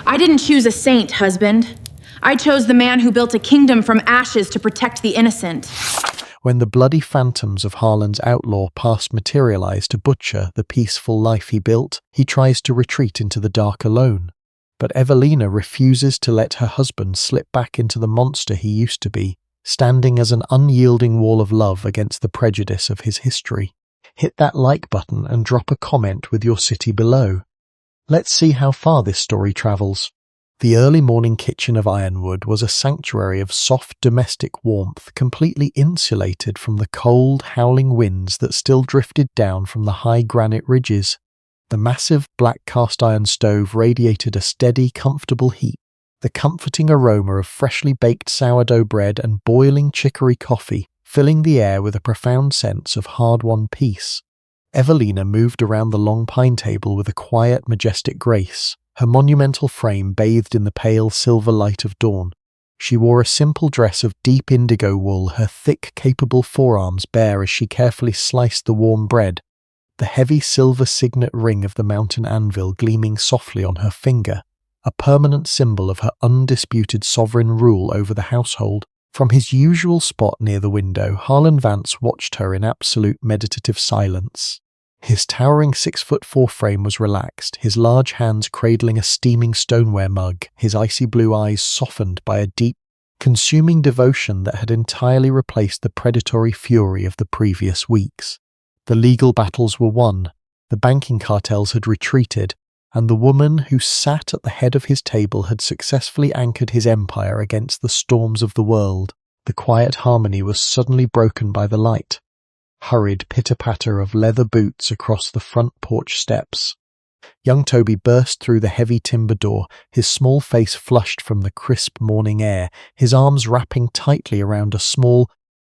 I didn't choose a saint, husband. I chose the man who built a kingdom from ashes to protect the innocent. When the bloody phantoms of Harlan's outlaw past materialize to butcher the peaceful life he built, he tries to retreat into the dark alone. But Evelina refuses to let her husband slip back into the monster he used to be, standing as an unyielding wall of love against the prejudice of his history. Hit that like button and drop a comment with your city below. Let's see how far this story travels. The early morning kitchen of Ironwood was a sanctuary of soft domestic warmth, completely insulated from the cold, howling winds that still drifted down from the high granite ridges. The massive black cast-iron stove radiated a steady, comfortable heat, the comforting aroma of freshly baked sourdough bread and boiling chicory coffee filling the air with a profound sense of hard-won peace. Evelina moved around the long pine table with a quiet, majestic grace, her monumental frame bathed in the pale silver light of dawn. She wore a simple dress of deep indigo wool, her thick, capable forearms bare as she carefully sliced the warm bread, the heavy silver signet ring of the mountain anvil gleaming softly on her finger, a permanent symbol of her undisputed sovereign rule over the household. From his usual spot near the window, Harlan Vance watched her in absolute meditative silence. His towering 6'4" frame was relaxed, his large hands cradling a steaming stoneware mug, his icy blue eyes softened by a deep, consuming devotion that had entirely replaced the predatory fury of the previous weeks. The legal battles were won, the banking cartels had retreated, and the woman who sat at the head of his table had successfully anchored his empire against the storms of the world. The quiet harmony was suddenly broken by the light. Hurried pitter-patter of leather boots across the front porch steps. Young Toby burst through the heavy timber door, his small face flushed from the crisp morning air, his arms wrapping tightly around a small,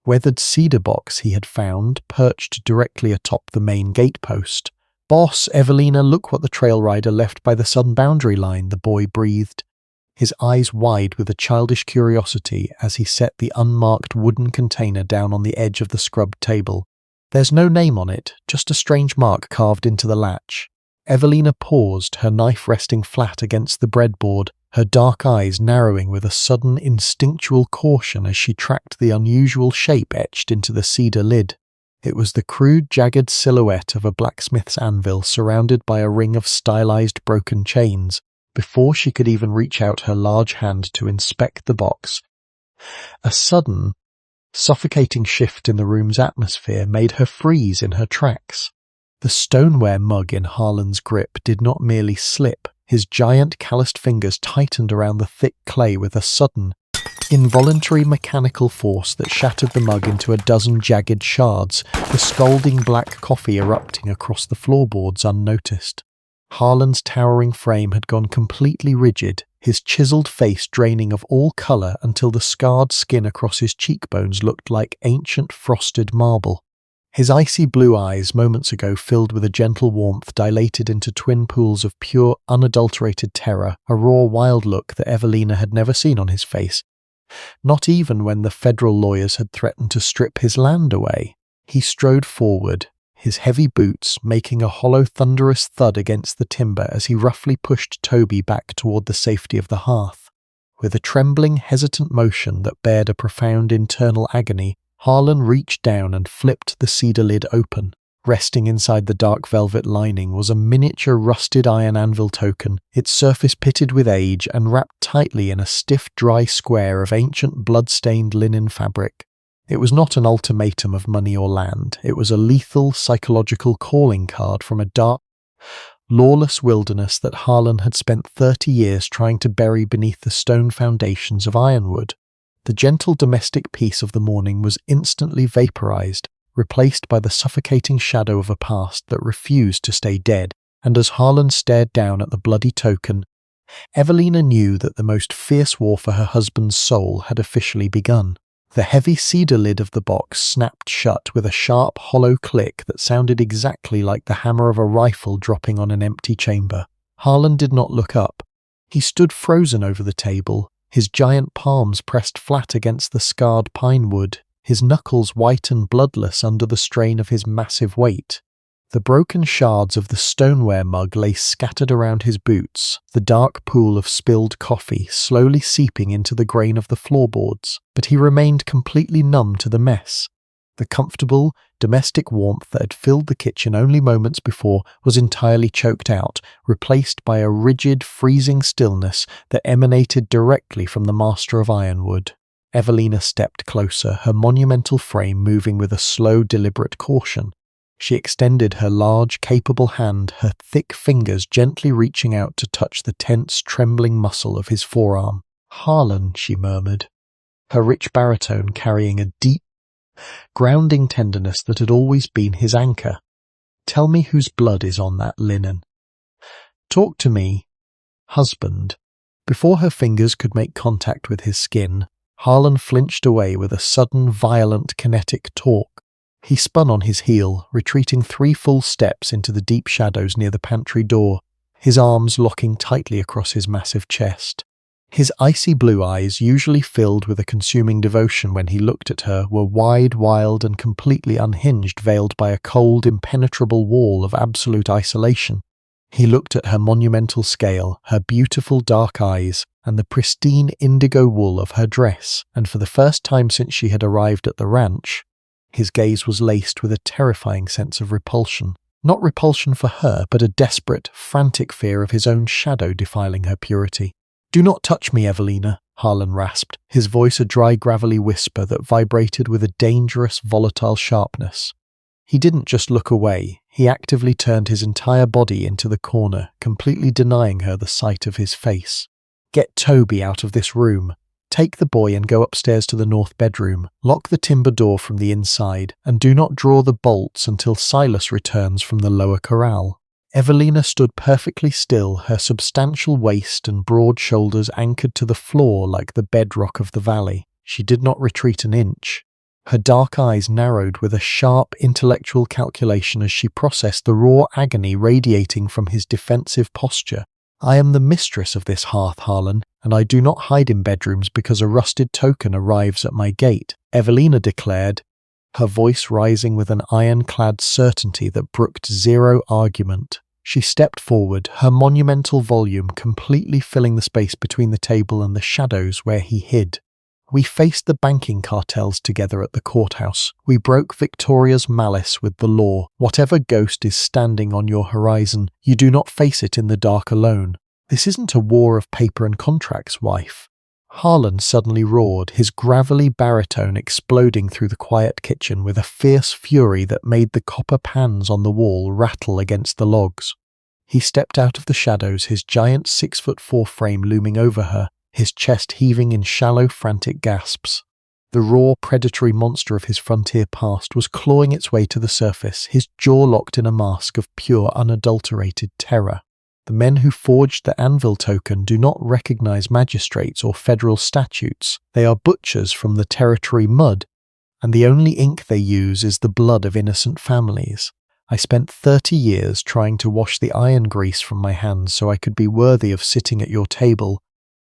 weathered cedar box he had found perched directly atop the main gatepost. "Boss, Evelina, look what the trail rider left by the southern boundary line," the boy breathed, his eyes wide with a childish curiosity as he set the unmarked wooden container down on the edge of the scrubbed table. "There's no name on it, just a strange mark carved into the latch." Evelina paused, her knife resting flat against the breadboard, her dark eyes narrowing with a sudden instinctual caution as she tracked the unusual shape etched into the cedar lid. It was the crude, jagged silhouette of a blacksmith's anvil surrounded by a ring of stylized broken chains. Before she could even reach out her large hand to inspect the box, a sudden, suffocating shift in the room's atmosphere made her freeze in her tracks. The stoneware mug in Harlan's grip did not merely slip, his giant calloused fingers tightened around the thick clay with a sudden, involuntary mechanical force that shattered the mug into a dozen jagged shards, the scalding black coffee erupting across the floorboards unnoticed. Harlan's towering frame had gone completely rigid, his chiseled face draining of all color until the scarred skin across his cheekbones looked like ancient frosted marble. His icy blue eyes, moments ago filled with a gentle warmth, dilated into twin pools of pure, unadulterated terror, a raw, wild look that Evelina had never seen on his face. Not even when the federal lawyers had threatened to strip his land away. He strode forward, his heavy boots making a hollow, thunderous thud against the timber as he roughly pushed Toby back toward the safety of the hearth. With a trembling, hesitant motion that bared a profound internal agony, Harlan reached down and flipped the cedar lid open. Resting inside the dark velvet lining was a miniature rusted iron anvil token, its surface pitted with age and wrapped tightly in a stiff, dry square of ancient blood-stained linen fabric. It was not an ultimatum of money or land. It was a lethal, psychological calling card from a dark, lawless wilderness that Harlan had spent 30 years trying to bury beneath the stone foundations of Ironwood. The gentle domestic peace of the morning was instantly vaporized, replaced by the suffocating shadow of a past that refused to stay dead, and as Harlan stared down at the bloody token, Evelina knew that the most fierce war for her husband's soul had officially begun. The heavy cedar lid of the box snapped shut with a sharp, hollow click that sounded exactly like the hammer of a rifle dropping on an empty chamber. Harlan did not look up. He stood frozen over the table, his giant palms pressed flat against the scarred pine wood, his knuckles white and bloodless under the strain of his massive weight. The broken shards of the stoneware mug lay scattered around his boots, the dark pool of spilled coffee slowly seeping into the grain of the floorboards, but he remained completely numb to the mess. The comfortable, domestic warmth that had filled the kitchen only moments before was entirely choked out, replaced by a rigid, freezing stillness that emanated directly from the master of Ironwood. Evelina stepped closer, her monumental frame moving with a slow, deliberate caution. She extended her large, capable hand, her thick fingers gently reaching out to touch the tense, trembling muscle of his forearm. "Harlan," she murmured, her rich baritone carrying a deep, grounding tenderness that had always been his anchor. "Tell me whose blood is on that linen. Talk to me, husband." Before her fingers could make contact with his skin, Harlan flinched away with a sudden, violent, kinetic torque. He spun on his heel, retreating 3 full steps into the deep shadows near the pantry door, his arms locking tightly across his massive chest. His icy blue eyes, usually filled with a consuming devotion when he looked at her, were wide, wild, and completely unhinged, veiled by a cold, impenetrable wall of absolute isolation. He looked at her monumental scale, her beautiful dark eyes, and the pristine indigo wool of her dress, and for the first time since she had arrived at the ranch, his gaze was laced with a terrifying sense of repulsion. Not repulsion for her, but a desperate, frantic fear of his own shadow defiling her purity. "Do not touch me, Evelina," Harlan rasped, his voice a dry, gravelly whisper that vibrated with a dangerous, volatile sharpness. He didn't just look away, he actively turned his entire body into the corner, completely denying her the sight of his face. "Get Toby out of this room. Take the boy and go upstairs to the north bedroom. Lock the timber door from the inside, and do not draw the bolts until Silas returns from the lower corral." Evelina stood perfectly still, her substantial waist and broad shoulders anchored to the floor like the bedrock of the valley. She did not retreat an inch. Her dark eyes narrowed with a sharp intellectual calculation as she processed the raw agony radiating from his defensive posture. "I am the mistress of this hearth, Harlan, and I do not hide in bedrooms because a rusted token arrives at my gate," Evelina declared, her voice rising with an ironclad certainty that brooked zero argument. She stepped forward, her monumental volume completely filling the space between the table and the shadows where he hid. "We faced the banking cartels together at the courthouse. We broke Victoria's malice with the law. Whatever ghost is standing on your horizon, you do not face it in the dark alone. This isn't a war of paper and contracts, wife." Harlan suddenly roared, his gravelly baritone exploding through the quiet kitchen with a fierce fury that made the copper pans on the wall rattle against the logs. He stepped out of the shadows, his giant 6'4" frame looming over her, his chest heaving in shallow, frantic gasps. The raw, predatory monster of his frontier past was clawing its way to the surface, his jaw locked in a mask of pure, unadulterated terror. The men who forged the anvil token do not recognize magistrates or federal statutes. They are butchers from the territory mud, and the only ink they use is the blood of innocent families. I spent 30 years trying to wash the iron grease from my hands so I could be worthy of sitting at your table,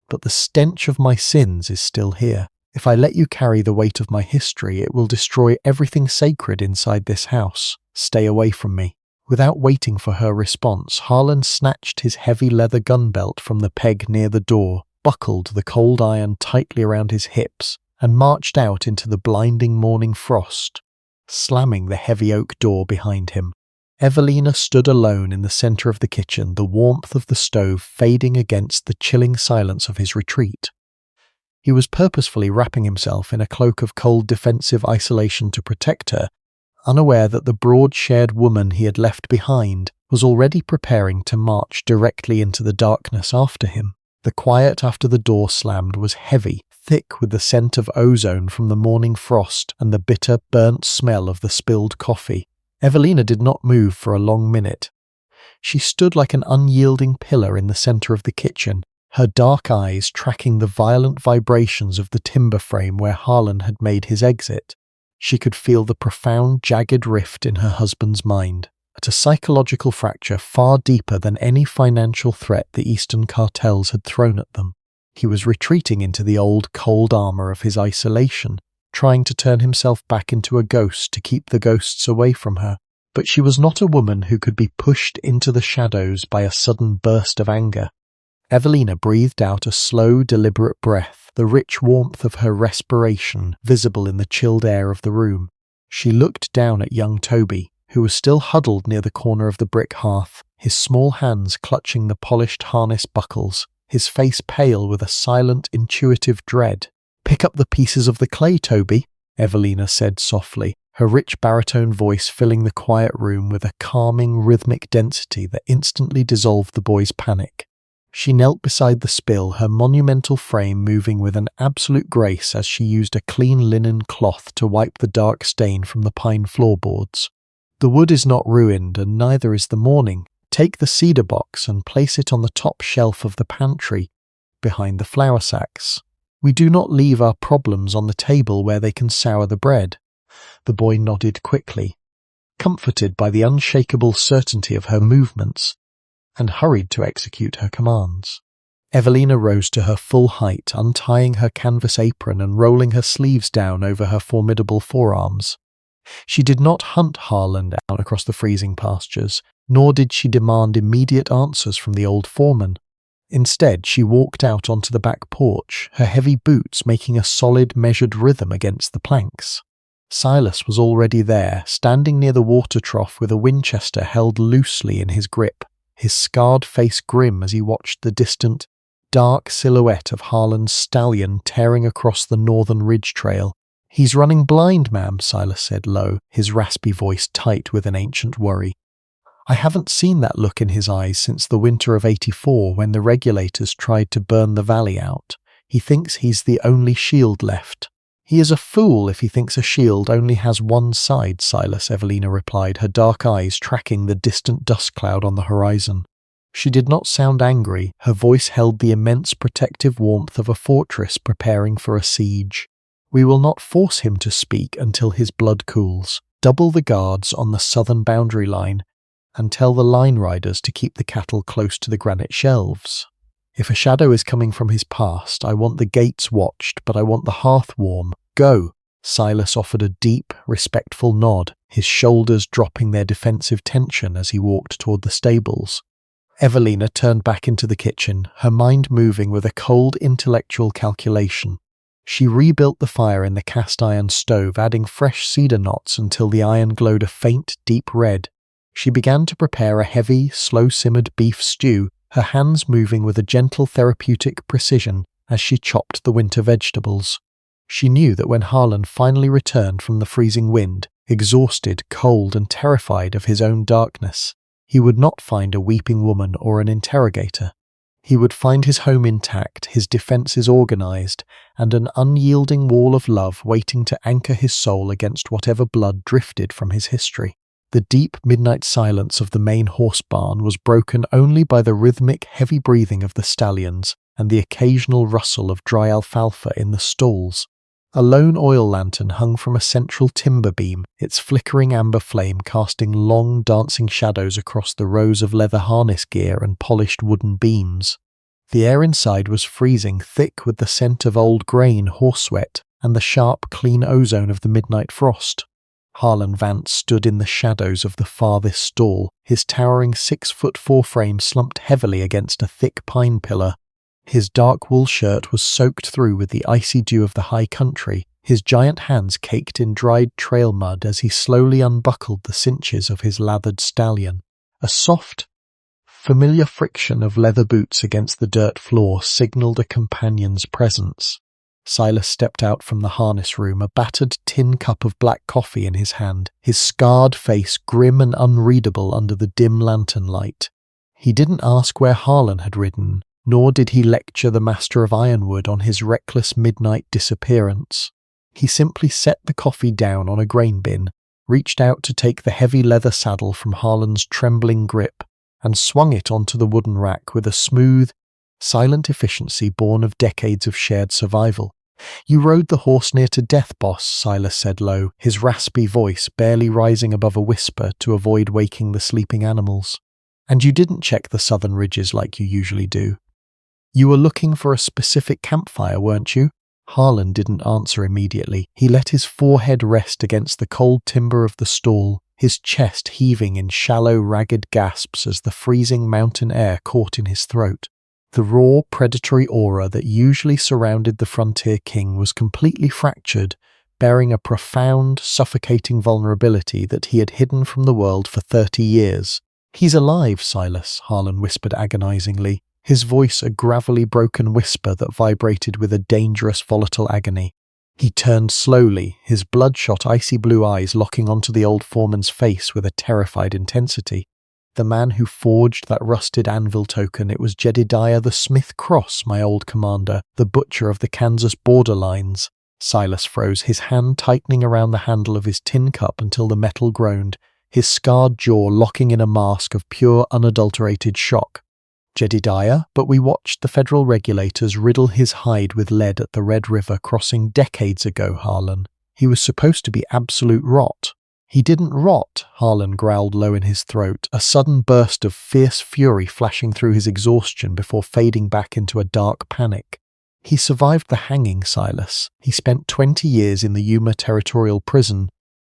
but the stench of my sins is still here. If I let you carry the weight of my history, it will destroy everything sacred inside this house. Stay away from me." Without waiting for her response, Harlan snatched his heavy leather gun belt from the peg near the door, buckled the cold iron tightly around his hips, and marched out into the blinding morning frost, slamming the heavy oak door behind him. Evelina stood alone in the center of the kitchen, the warmth of the stove fading against the chilling silence of his retreat. He was purposefully wrapping himself in a cloak of cold defensive isolation to protect her, unaware that the broad shared woman he had left behind was already preparing to march directly into the darkness after him. The quiet after the door slammed was heavy, thick with the scent of ozone from the morning frost and the bitter, burnt smell of the spilled coffee. Evelina did not move for a long minute. She stood like an unyielding pillar in the center of the kitchen, her dark eyes tracking the violent vibrations of the timber frame where Harlan had made his exit. She could feel the profound, jagged rift in her husband's mind, at a psychological fracture far deeper than any financial threat the Eastern cartels had thrown at them. He was retreating into the old, cold armor of his isolation, trying to turn himself back into a ghost to keep the ghosts away from her. But she was not a woman who could be pushed into the shadows by a sudden burst of anger. Evelina breathed out a slow, deliberate breath, the rich warmth of her respiration visible in the chilled air of the room. She looked down at young Toby, who was still huddled near the corner of the brick hearth, his small hands clutching the polished harness buckles, his face pale with a silent, intuitive dread. "Pick up the pieces of the clay, Toby," Evelina said softly, her rich baritone voice filling the quiet room with a calming, rhythmic density that instantly dissolved the boy's panic. She knelt beside the spill, her monumental frame moving with an absolute grace as she used a clean linen cloth to wipe the dark stain from the pine floorboards. "The wood is not ruined, and neither is the mourning. Take the cedar box and place it on the top shelf of the pantry, behind the flour sacks. We do not leave our problems on the table where they can sour the bread." The boy nodded quickly, comforted by the unshakable certainty of her movements, and hurried to execute her commands. Evelina rose to her full height, untying her canvas apron and rolling her sleeves down over her formidable forearms. She did not hunt Harlan down across the freezing pastures, nor did she demand immediate answers from the old foreman. Instead, she walked out onto the back porch, her heavy boots making a solid, measured rhythm against the planks. Silas was already there, standing near the water trough with a Winchester held loosely in his grip, his scarred face grim as he watched the distant, dark silhouette of Harlan's stallion tearing across the northern ridge trail. "He's running blind, ma'am," Silas said low, his raspy voice tight with an ancient worry. "I haven't seen that look in his eyes since the winter of '84 when the regulators tried to burn the valley out. He thinks he's the only shield left." "He is a fool if he thinks a shield only has one side, Silas," Evelina replied, her dark eyes tracking the distant dust cloud on the horizon. She did not sound angry, her voice held the immense protective warmth of a fortress preparing for a siege. "We will not force him to speak until his blood cools. Double the guards on the southern boundary line, and tell the line riders to keep the cattle close to the granite shelves. If a shadow is coming from his past, I want the gates watched, but I want the hearth warm. Go!" Silas offered a deep, respectful nod, his shoulders dropping their defensive tension as he walked toward the stables. Evelina turned back into the kitchen, her mind moving with a cold intellectual calculation. She rebuilt the fire in the cast-iron stove, adding fresh cedar knots until the iron glowed a faint, deep red. She began to prepare a heavy, slow-simmered beef stew, her hands moving with a gentle therapeutic precision as she chopped the winter vegetables. She knew that when Harlan finally returned from the freezing wind, exhausted, cold, and terrified of his own darkness, he would not find a weeping woman or an interrogator. He would find his home intact, his defenses organized, and an unyielding wall of love waiting to anchor his soul against whatever blood drifted from his history. The deep midnight silence of the main horse barn was broken only by the rhythmic, heavy breathing of the stallions and the occasional rustle of dry alfalfa in the stalls. A lone oil lantern hung from a central timber beam, its flickering amber flame casting long, dancing shadows across the rows of leather harness gear and polished wooden beams. The air inside was freezing, thick with the scent of old grain, horse sweat, and the sharp, clean ozone of the midnight frost. Harlan Vance stood in the shadows of the farthest stall, his towering 6'4" frame slumped heavily against a thick pine pillar. His dark wool shirt was soaked through with the icy dew of the high country, his giant hands caked in dried trail mud as he slowly unbuckled the cinches of his lathered stallion. A soft, familiar friction of leather boots against the dirt floor signaled a companion's presence. Silas stepped out from the harness room, a battered tin cup of black coffee in his hand, his scarred face grim and unreadable under the dim lantern light. He didn't ask where Harlan had ridden, nor did he lecture the master of Ironwood on his reckless midnight disappearance. He simply set the coffee down on a grain bin, reached out to take the heavy leather saddle from Harlan's trembling grip, and swung it onto the wooden rack with a smooth, silent efficiency born of decades of shared survival. "You rode the horse near to death, boss," Silas said low, his raspy voice barely rising above a whisper to avoid waking the sleeping animals. "And you didn't check the southern ridges like you usually do. You were looking for a specific campfire, weren't you?" Harlan didn't answer immediately. He let his forehead rest against the cold timber of the stall, his chest heaving in shallow, ragged gasps as the freezing mountain air caught in his throat. The raw, predatory aura that usually surrounded the frontier king was completely fractured, bearing a profound, suffocating vulnerability that he had hidden from the world for 30 years. "He's alive, Silas," Harlan whispered agonizingly, his voice a gravelly broken whisper that vibrated with a dangerous, volatile agony. He turned slowly, his bloodshot, icy blue eyes locking onto the old foreman's face with a terrified intensity. "The man who forged that rusted anvil token, it was Jedediah the Smith Cross, my old commander, the butcher of the Kansas borderlines." Silas froze, his hand tightening around the handle of his tin cup until the metal groaned, his scarred jaw locking in a mask of pure, unadulterated shock. "Jedediah, but we watched the federal regulators riddle his hide with lead at the Red River crossing decades ago, Harlan. He was supposed to be absolute rot." "He didn't rot," Harlan growled low in his throat, a sudden burst of fierce fury flashing through his exhaustion before fading back into a dark panic. "He survived the hanging, Silas. He spent 20 years in the Yuma Territorial Prison,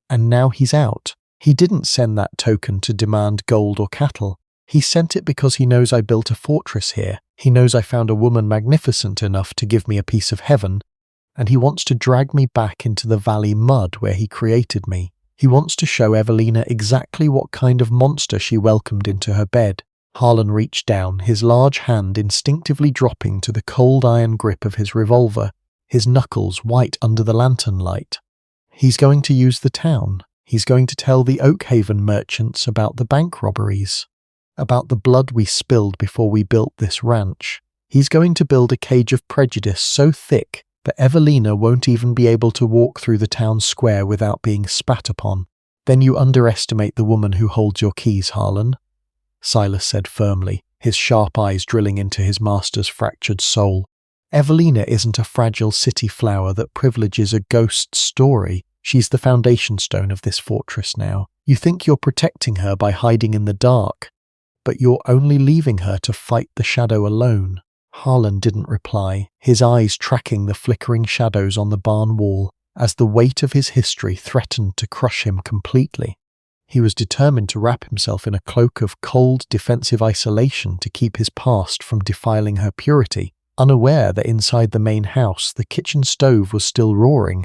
and now he's out. He didn't send that token to demand gold or cattle. He sent it because he knows I built a fortress here. He knows I found a woman magnificent enough to give me a piece of heaven, and he wants to drag me back into the valley mud where he created me. He wants to show Evelina exactly what kind of monster she welcomed into her bed." Harlan reached down, his large hand instinctively dropping to the cold iron grip of his revolver, his knuckles white under the lantern light. "He's going to use the town. He's going to tell the Oakhaven merchants about the bank robberies, about the blood we spilled before we built this ranch. He's going to build a cage of prejudice so thick that Evelina won't even be able to walk through the town square without being spat upon." "Then you underestimate the woman who holds your keys, Harlan," Silas said firmly, his sharp eyes drilling into his master's fractured soul. "Evelina isn't a fragile city flower that privileges a ghost story. She's the foundation stone of this fortress now. You think you're protecting her by hiding in the dark, but you're only leaving her to fight the shadow alone." Harlan didn't reply, his eyes tracking the flickering shadows on the barn wall as the weight of his history threatened to crush him completely. He was determined to wrap himself in a cloak of cold, defensive isolation to keep his past from defiling her purity, unaware that inside the main house the kitchen stove was still roaring,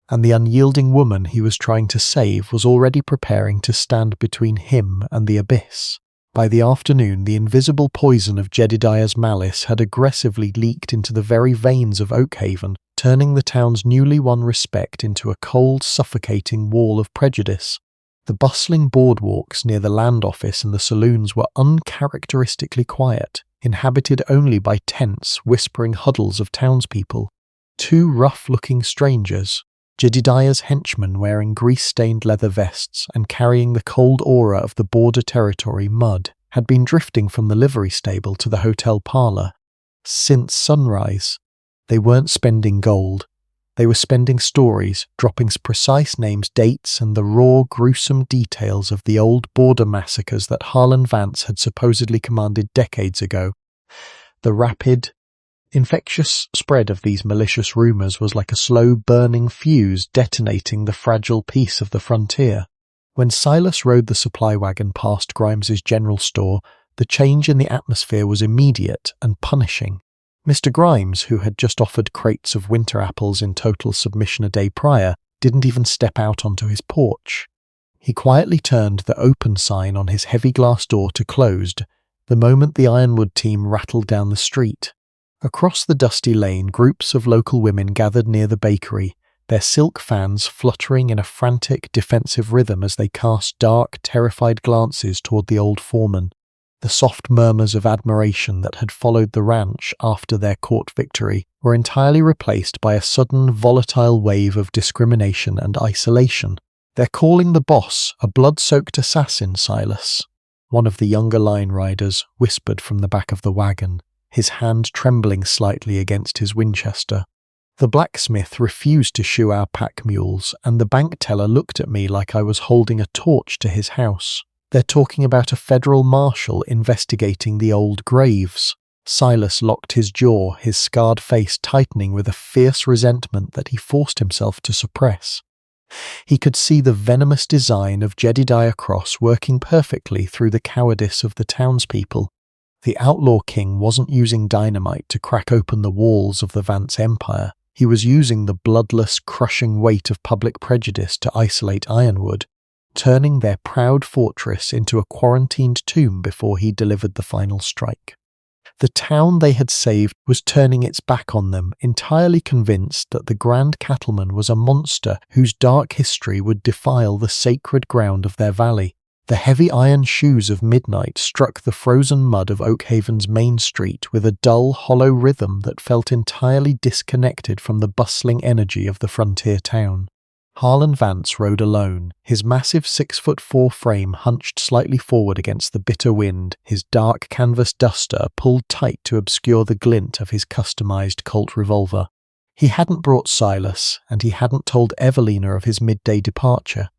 and the unyielding woman he was trying to save was already preparing to stand between him and the abyss. By the afternoon, the invisible poison of Jedediah's malice had aggressively leaked into the very veins of Oakhaven, turning the town's newly won respect into a cold, suffocating wall of prejudice. The bustling boardwalks near the land office and the saloons were uncharacteristically quiet, inhabited only by tense, whispering huddles of townspeople. Two rough-looking strangers, Jedediah's henchmen wearing grease-stained leather vests and carrying the cold aura of the border territory mud, had been drifting from the livery stable to the hotel parlor. Since sunrise, they weren't spending gold. They were spending stories, dropping precise names, dates, and the raw, gruesome details of the old border massacres that Harlan Vance had supposedly commanded decades ago. The rapid, infectious spread of these malicious rumors was like a slow burning fuse detonating the fragile peace of the frontier. When Silas rode the supply wagon past Grimes's general store, the change in the atmosphere was immediate and punishing. Mr. Grimes, who had just offered crates of winter apples in total submission a day prior, didn't even step out onto his porch. He quietly turned the open sign on his heavy glass door to closed the moment the Ironwood team rattled down the street. Across the dusty lane, groups of local women gathered near the bakery, their silk fans fluttering in a frantic, defensive rhythm as they cast dark, terrified glances toward the old foreman. The soft murmurs of admiration that had followed the ranch after their court victory were entirely replaced by a sudden, volatile wave of discrimination and isolation. "They're calling the boss a blood-soaked assassin, Silas," one of the younger line riders whispered from the back of the wagon, his hand trembling slightly against his Winchester. "The blacksmith refused to shoe our pack mules, and the bank teller looked at me like I was holding a torch to his house. They're talking about a federal marshal investigating the old graves." Silas locked his jaw, his scarred face tightening with a fierce resentment that he forced himself to suppress. He could see the venomous design of Jedediah Cross working perfectly through the cowardice of the townspeople. The outlaw king wasn't using dynamite to crack open the walls of the Vance Empire. He was using the bloodless, crushing weight of public prejudice to isolate Ironwood, turning their proud fortress into a quarantined tomb before he delivered the final strike. The town they had saved was turning its back on them, entirely convinced that the Grand Cattleman was a monster whose dark history would defile the sacred ground of their valley. The heavy iron shoes of midnight struck the frozen mud of Oakhaven's main street with a dull, hollow rhythm that felt entirely disconnected from the bustling energy of the frontier town. Harlan Vance rode alone, his massive 6'4" frame hunched slightly forward against the bitter wind, his dark canvas duster pulled tight to obscure the glint of his customized Colt revolver. He hadn't brought Silas, and he hadn't told Evelina of his midday departure.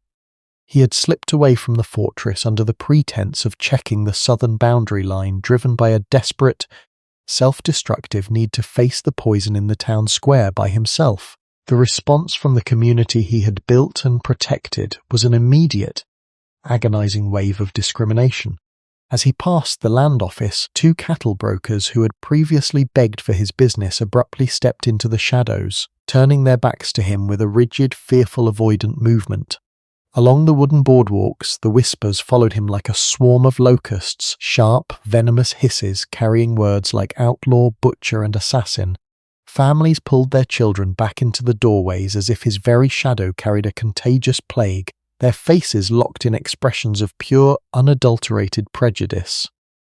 He had slipped away from the fortress under the pretense of checking the southern boundary line, driven by a desperate, self-destructive need to face the poison in the town square by himself. The response from the community he had built and protected was an immediate, agonizing wave of discrimination. As he passed the land office, 2 cattle brokers who had previously begged for his business abruptly stepped into the shadows, turning their backs to him with a rigid, fearful, avoidant movement. Along the wooden boardwalks, the whispers followed him like a swarm of locusts, sharp, venomous hisses carrying words like outlaw, butcher, and assassin. Families pulled their children back into the doorways as if his very shadow carried a contagious plague, their faces locked in expressions of pure, unadulterated prejudice.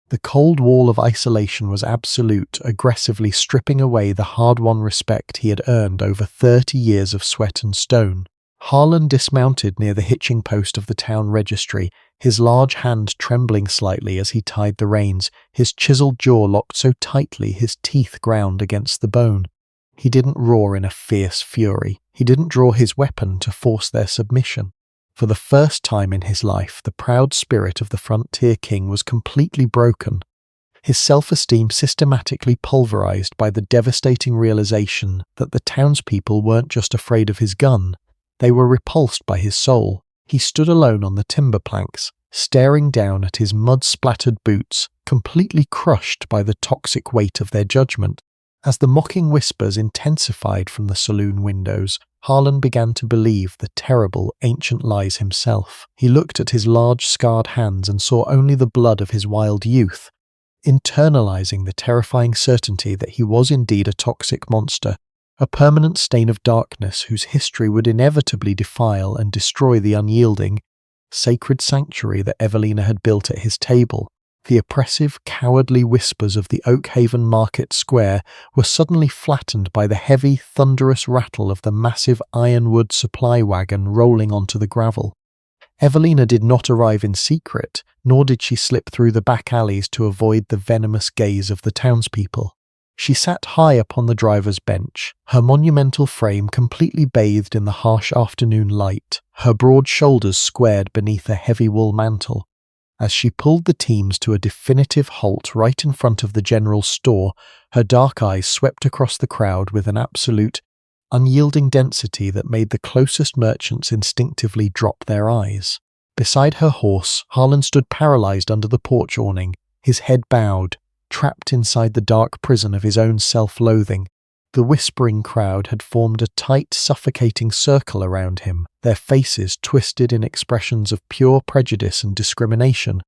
The cold wall of isolation was absolute, aggressively stripping away the hard-won respect he had earned over 30 years of sweat and stone. Harlan dismounted near the hitching post of the town registry, his large hand trembling slightly as he tied the reins, his chiseled jaw locked so tightly his teeth ground against the bone. He didn't roar in a fierce fury. He didn't draw his weapon to force their submission. For the first time in his life, the proud spirit of the frontier king was completely broken, his self-esteem systematically pulverized by the devastating realization that the townspeople weren't just afraid of his gun, they were repulsed by his soul. He stood alone on the timber planks, staring down at his mud-splattered boots, completely crushed by the toxic weight of their judgment. As the mocking whispers intensified from the saloon windows, Harlan began to believe the terrible, ancient lies himself. He looked at his large, scarred hands and saw only the blood of his wild youth, internalizing the terrifying certainty that he was indeed a toxic monster, a permanent stain of darkness whose history would inevitably defile and destroy the unyielding, sacred sanctuary that Evelina had built at his table. The oppressive, cowardly whispers of the Oakhaven Market Square were suddenly flattened by the heavy, thunderous rattle of the massive Ironwood supply wagon rolling onto the gravel. Evelina did not arrive in secret, nor did she slip through the back alleys to avoid the venomous gaze of the townspeople. She sat high upon the driver's bench, her monumental frame completely bathed in the harsh afternoon light, her broad shoulders squared beneath a heavy wool mantle. As she pulled the teams to a definitive halt right in front of the general store, her dark eyes swept across the crowd with an absolute, unyielding density that made the closest merchants instinctively drop their eyes. Beside her horse, Harlan stood paralyzed under the porch awning, his head bowed, trapped inside the dark prison of his own self-loathing. The whispering crowd had formed a tight, suffocating circle around him, their faces twisted in expressions of pure prejudice and discrimination,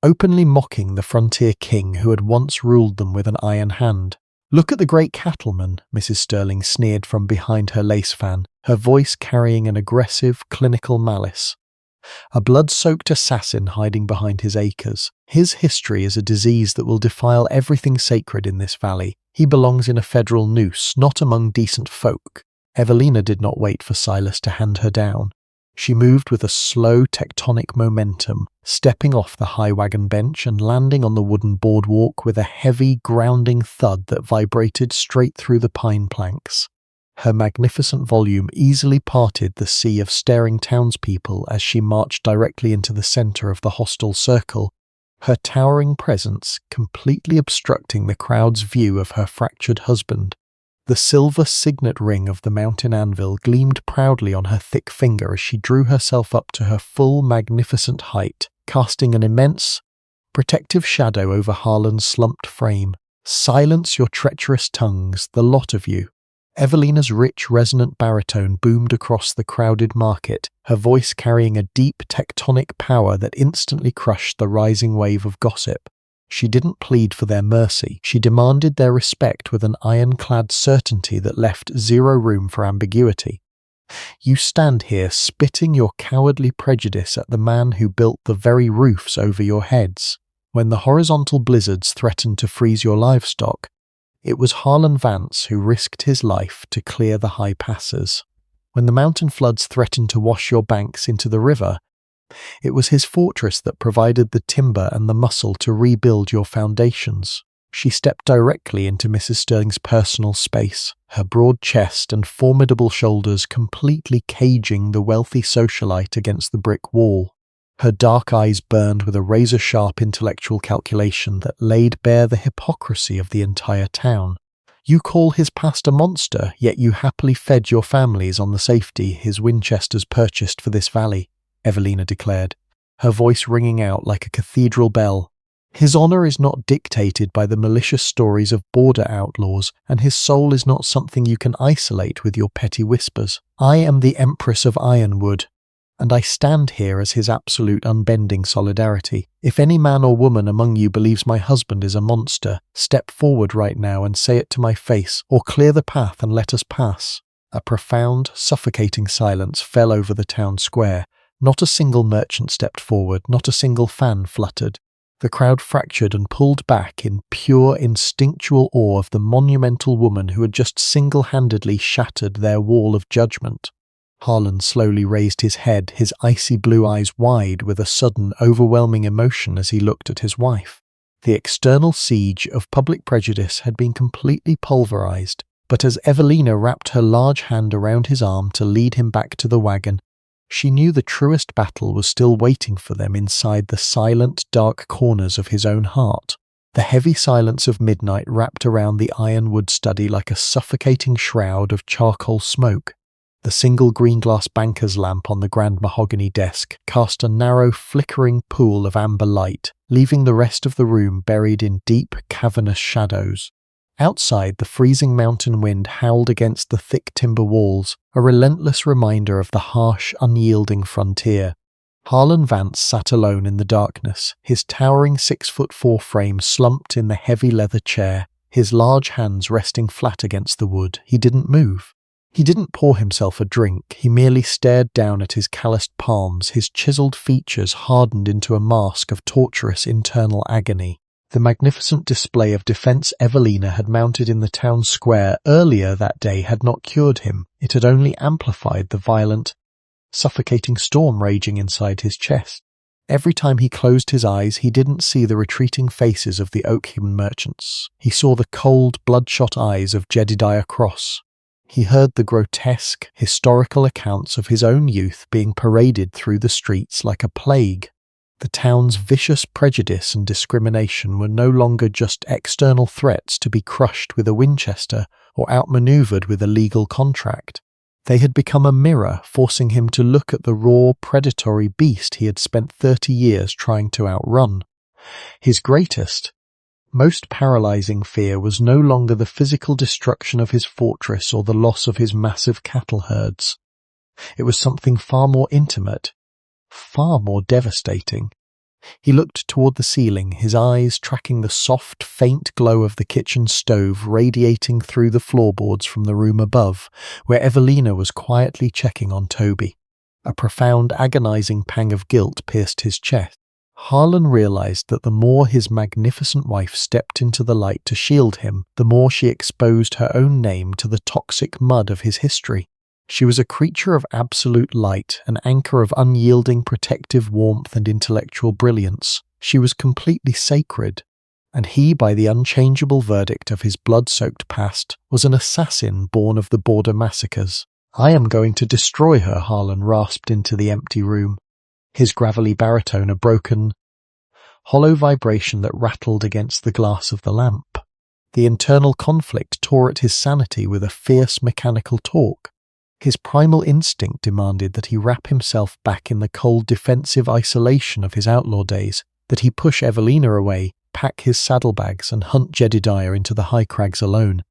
openly mocking the frontier king who had once ruled them with an iron hand. "Look at the great cattleman," Mrs. Sterling sneered from behind her lace fan, her voice carrying an aggressive, clinical malice. A blood-soaked assassin hiding behind his acres. His history is a disease that will defile everything sacred in this valley. He belongs in a federal noose, not among decent folk. Evelina did not wait for Silas to hand her down. She moved with a slow tectonic momentum, stepping off the high wagon bench and landing on the wooden boardwalk with a heavy, grounding thud that vibrated straight through the pine planks. Her magnificent volume easily parted the sea of staring townspeople as she marched directly into the center of the hostile circle, her towering presence completely obstructing the crowd's view of her fractured husband. The silver signet ring of the mountain anvil gleamed proudly on her thick finger as she drew herself up to her full magnificent height, casting an immense, protective shadow over Harlan's slumped frame. "Silence your treacherous tongues, the lot of you." Evelina's rich, resonant baritone boomed across the crowded market, her voice carrying a deep tectonic power that instantly crushed the rising wave of gossip. She didn't plead for their mercy, she demanded their respect with an ironclad certainty that left zero room for ambiguity. "You stand here spitting your cowardly prejudice at the man who built the very roofs over your heads. When the horizontal blizzards threatened to freeze your livestock, it was Harlan Vance who risked his life to clear the high passes. When the mountain floods threatened to wash your banks into the river, it was his fortress that provided the timber and the muscle to rebuild your foundations." She stepped directly into Mrs. Sterling's personal space, her broad chest and formidable shoulders completely caging the wealthy socialite against the brick wall. Her dark eyes burned with a razor-sharp intellectual calculation that laid bare the hypocrisy of the entire town. "You call his past a monster, yet you happily fed your families on the safety his Winchesters purchased for this valley," Evelina declared, her voice ringing out like a cathedral bell. "His honor is not dictated by the malicious stories of border outlaws, and his soul is not something you can isolate with your petty whispers. I am the Empress of Ironwood, and I stand here as his absolute unbending solidarity. If any man or woman among you believes my husband is a monster, step forward right now and say it to my face, or clear the path and let us pass." A profound, suffocating silence fell over the town square. Not a single merchant stepped forward, not a single fan fluttered. The crowd fractured and pulled back in pure instinctual awe of the monumental woman who had just single-handedly shattered their wall of judgment. Harlan slowly raised his head, his icy blue eyes wide with a sudden, overwhelming emotion as he looked at his wife. The external siege of public prejudice had been completely pulverized, but as Evelina wrapped her large hand around his arm to lead him back to the wagon, she knew the truest battle was still waiting for them inside the silent, dark corners of his own heart. The heavy silence of midnight wrapped around the ironwood study like a suffocating shroud of charcoal smoke. The single green-glass banker's lamp on the grand mahogany desk cast a narrow, flickering pool of amber light, leaving the rest of the room buried in deep, cavernous shadows. Outside, the freezing mountain wind howled against the thick timber walls, a relentless reminder of the harsh, unyielding frontier. Harlan Vance sat alone in the darkness, his towering 6'4" frame slumped in the heavy leather chair, his large hands resting flat against the wood. He didn't move. He didn't pour himself a drink, he merely stared down at his calloused palms, his chiseled features hardened into a mask of torturous internal agony. The magnificent display of defense Evelina had mounted in the town square earlier that day had not cured him. It had only amplified the violent, suffocating storm raging inside his chest. Every time he closed his eyes, he didn't see the retreating faces of the Oakhaven merchants. He saw the cold, bloodshot eyes of Jedediah Cross. He heard the grotesque, historical accounts of his own youth being paraded through the streets like a plague. The town's vicious prejudice and discrimination were no longer just external threats to be crushed with a Winchester or outmaneuvered with a legal contract. They had become a mirror, forcing him to look at the raw, predatory beast he had spent 30 years trying to outrun. His greatest, most paralyzing fear was no longer the physical destruction of his fortress or the loss of his massive cattle herds. It was something far more intimate, far more devastating. He looked toward the ceiling, his eyes tracking the soft, faint glow of the kitchen stove radiating through the floorboards from the room above, where Evelina was quietly checking on Toby. A profound, agonizing pang of guilt pierced his chest. Harlan realized that the more his magnificent wife stepped into the light to shield him, the more she exposed her own name to the toxic mud of his history. She was a creature of absolute light, an anchor of unyielding protective warmth and intellectual brilliance. She was completely sacred, and he, by the unchangeable verdict of his blood-soaked past, was an assassin born of the border massacres. "I am going to destroy her," Harlan rasped into the empty room, his gravelly baritone a broken, hollow vibration that rattled against the glass of the lamp. The internal conflict tore at his sanity with a fierce mechanical torque. His primal instinct demanded that he wrap himself back in the cold defensive isolation of his outlaw days, that he push Evelina away, pack his saddlebags and hunt Jedediah into the high crags alone,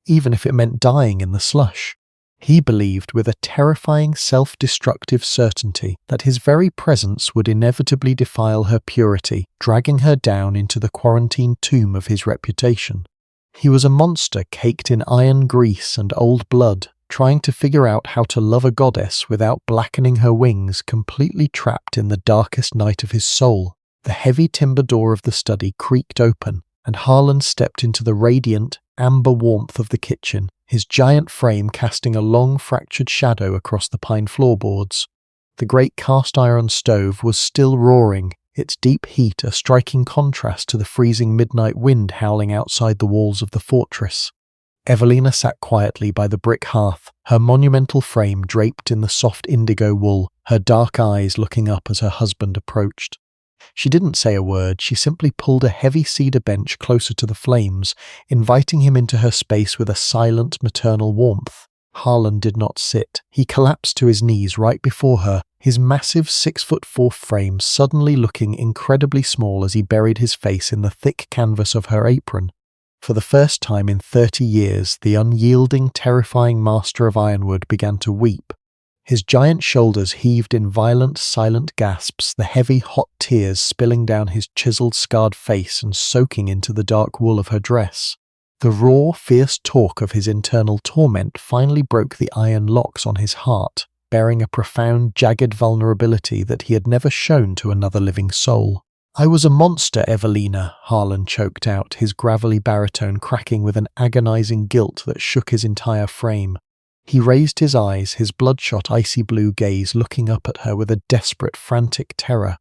even if it meant dying in the slush. He believed with a terrifying self-destructive certainty that his very presence would inevitably defile her purity, dragging her down into the quarantined tomb of his reputation. He was a monster caked in iron grease and old blood, trying to figure out how to love a goddess without blackening her wings, completely trapped in the darkest night of his soul. The heavy timber door of the study creaked open, and Harlan stepped into the radiant, amber warmth of the kitchen, his giant frame casting a long fractured shadow across the pine floorboards. The great cast-iron stove was still roaring, its deep heat a striking contrast to the freezing midnight wind howling outside the walls of the fortress. Evelina sat quietly by the brick hearth, her monumental frame draped in the soft indigo wool, her dark eyes looking up as her husband approached. She didn't say a word, she simply pulled a heavy cedar bench closer to the flames, inviting him into her space with a silent maternal warmth. Harlan did not sit. He collapsed to his knees right before her, his massive 6'4" frame suddenly looking incredibly small as he buried his face in the thick canvas of her apron. For the first time in 30 years, the unyielding, terrifying master of Ironwood began to weep. His giant shoulders heaved in violent, silent gasps, the heavy, hot tears spilling down his chiseled, scarred face and soaking into the dark wool of her dress. The raw, fierce talk of his internal torment finally broke the iron locks on his heart, bearing a profound, jagged vulnerability that he had never shown to another living soul. "I was a monster, Evelina," Harlan choked out, his gravelly baritone cracking with an agonizing guilt that shook his entire frame. He raised his eyes, his bloodshot icy blue gaze looking up at her with a desperate, frantic terror.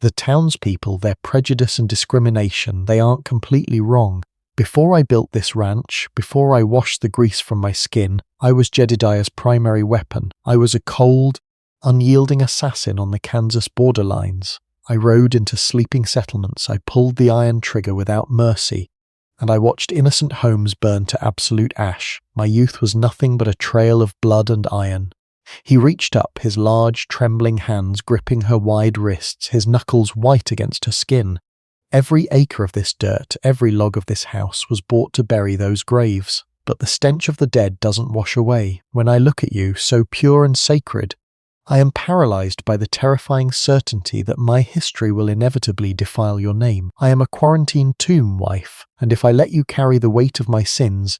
The townspeople, their prejudice and discrimination, they aren't completely wrong. Before I built this ranch, before I washed the grease from my skin, I was Jedediah's primary weapon. I was a cold, unyielding assassin on the Kansas borderlines. I rode into sleeping settlements, I pulled the iron trigger without mercy, and I watched innocent homes burn to absolute ash. My youth was nothing but a trail of blood and iron. He reached up, his large, trembling hands gripping her wide wrists, his knuckles white against her skin. Every acre of this dirt, every log of this house was bought to bury those graves. But the stench of the dead doesn't wash away. When I look at you, so pure and sacred, I am paralyzed by the terrifying certainty that my history will inevitably defile your name. I am a quarantined tomb, wife, and if I let you carry the weight of my sins,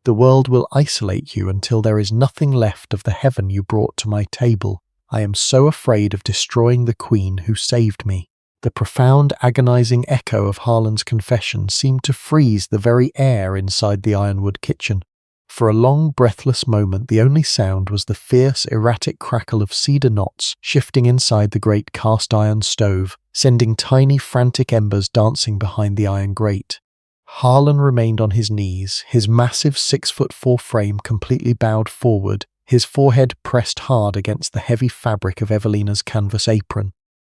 the world will isolate you until there is nothing left of the heaven you brought to my table. I am so afraid of destroying the queen who saved me." The profound, agonizing echo of Harlan's confession seemed to freeze the very air inside the Ironwood kitchen. For a long, breathless moment, the only sound was the fierce, erratic crackle of cedar knots shifting inside the great cast-iron stove, sending tiny, frantic embers dancing behind the iron grate. Harlan remained on his knees, his massive 6'4" frame completely bowed forward, his forehead pressed hard against the heavy fabric of Evelina's canvas apron.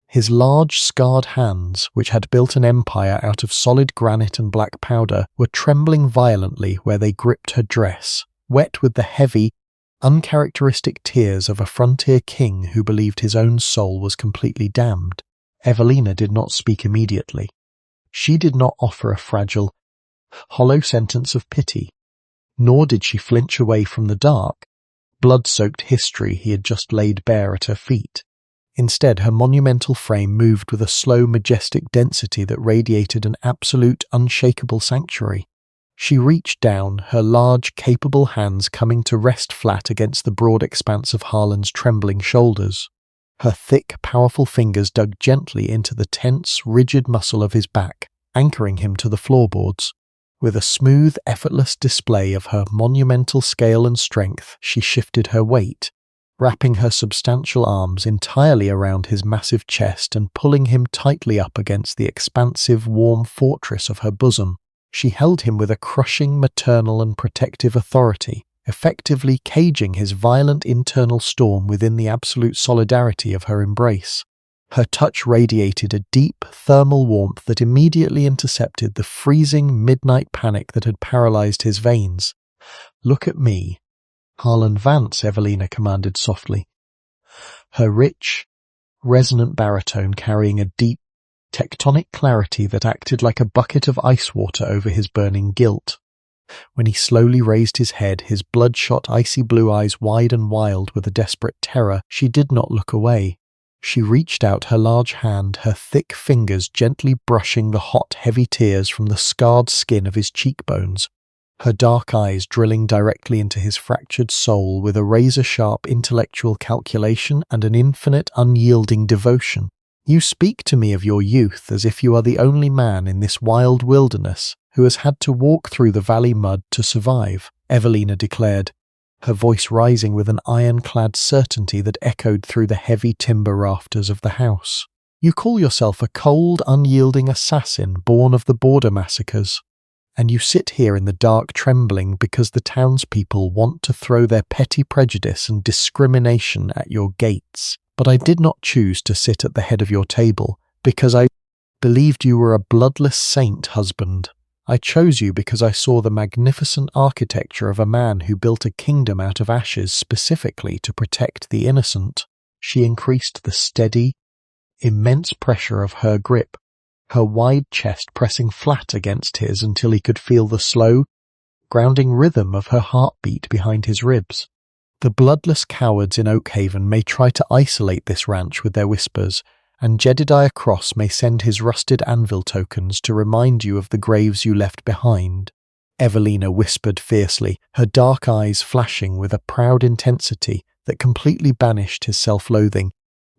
His large, scarred hands, which had built an empire out of solid granite and black powder, were trembling violently where they gripped her dress, wet with the heavy, uncharacteristic tears of a frontier king who believed his own soul was completely damned. Evelina did not speak immediately. She did not offer a fragile, hollow sentence of pity, nor did she flinch away from the dark, blood-soaked history he had just laid bare at her feet. Instead, her monumental frame moved with a slow, majestic density that radiated an absolute, unshakable sanctuary. She reached down, her large, capable hands coming to rest flat against the broad expanse of Harlan's trembling shoulders. Her thick, powerful fingers dug gently into the tense, rigid muscle of his back, anchoring him to the floorboards. With a smooth, effortless display of her monumental scale and strength, she shifted her weight, wrapping her substantial arms entirely around his massive chest and pulling him tightly up against the expansive, warm fortress of her bosom. She held him with a crushing maternal and protective authority, effectively caging his violent internal storm within the absolute solidarity of her embrace. Her touch radiated a deep, thermal warmth that immediately intercepted the freezing midnight panic that had paralyzed his veins. "Look at me." "Harlan Vance," Evelina commanded softly, her rich, resonant baritone carrying a deep, tectonic clarity that acted like a bucket of ice water over his burning guilt. When he slowly raised his head, his bloodshot, icy blue eyes wide and wild with a desperate terror, she did not look away. She reached out her large hand, her thick fingers gently brushing the hot, heavy tears from the scarred skin of his cheekbones, her dark eyes drilling directly into his fractured soul with a razor-sharp intellectual calculation and an infinite, unyielding devotion. "You speak to me of your youth as if you are the only man in this wild wilderness who has had to walk through the valley mud to survive," Evelina declared, her voice rising with an ironclad certainty that echoed through the heavy timber rafters of the house. "You call yourself a cold, unyielding assassin born of the border massacres, and you sit here in the dark trembling because the townspeople want to throw their petty prejudice and discrimination at your gates. But I did not choose to sit at the head of your table because I believed you were a bloodless saint, husband. I chose you because I saw the magnificent architecture of a man who built a kingdom out of ashes specifically to protect the innocent." She increased the steady, immense pressure of her grip, her wide chest pressing flat against his until he could feel the slow, grounding rhythm of her heartbeat behind his ribs. "The bloodless cowards in Oakhaven may try to isolate this ranch with their whispers, and Jedediah Cross may send his rusted anvil tokens to remind you of the graves you left behind," Evelina whispered fiercely, her dark eyes flashing with a proud intensity that completely banished his self-loathing.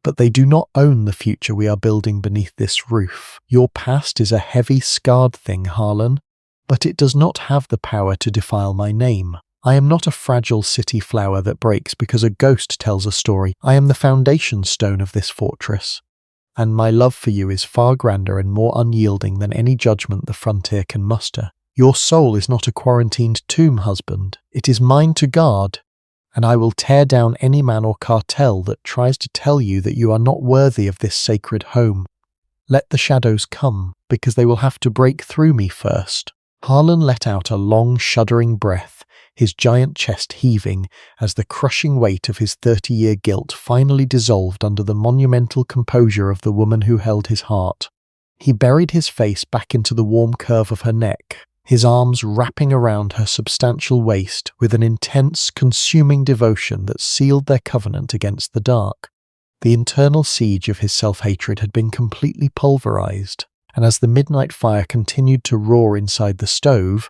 "But they do not own the future we are building beneath this roof. Your past is a heavy, scarred thing, Harlan, but it does not have the power to defile my name. I am not a fragile city flower that breaks because a ghost tells a story. I am the foundation stone of this fortress. And my love for you is far grander and more unyielding than any judgment the frontier can muster. Your soul is not a quarantined tomb, husband. It is mine to guard, and I will tear down any man or cartel that tries to tell you that you are not worthy of this sacred home. Let the shadows come, because they will have to break through me first." Harlan let out a long, shuddering breath, his giant chest heaving as the crushing weight of his 30-year guilt finally dissolved under the monumental composure of the woman who held his heart. He buried his face back into the warm curve of her neck, his arms wrapping around her substantial waist with an intense, consuming devotion that sealed their covenant against the dark. The internal siege of his self-hatred had been completely pulverized, and as the midnight fire continued to roar inside the stove,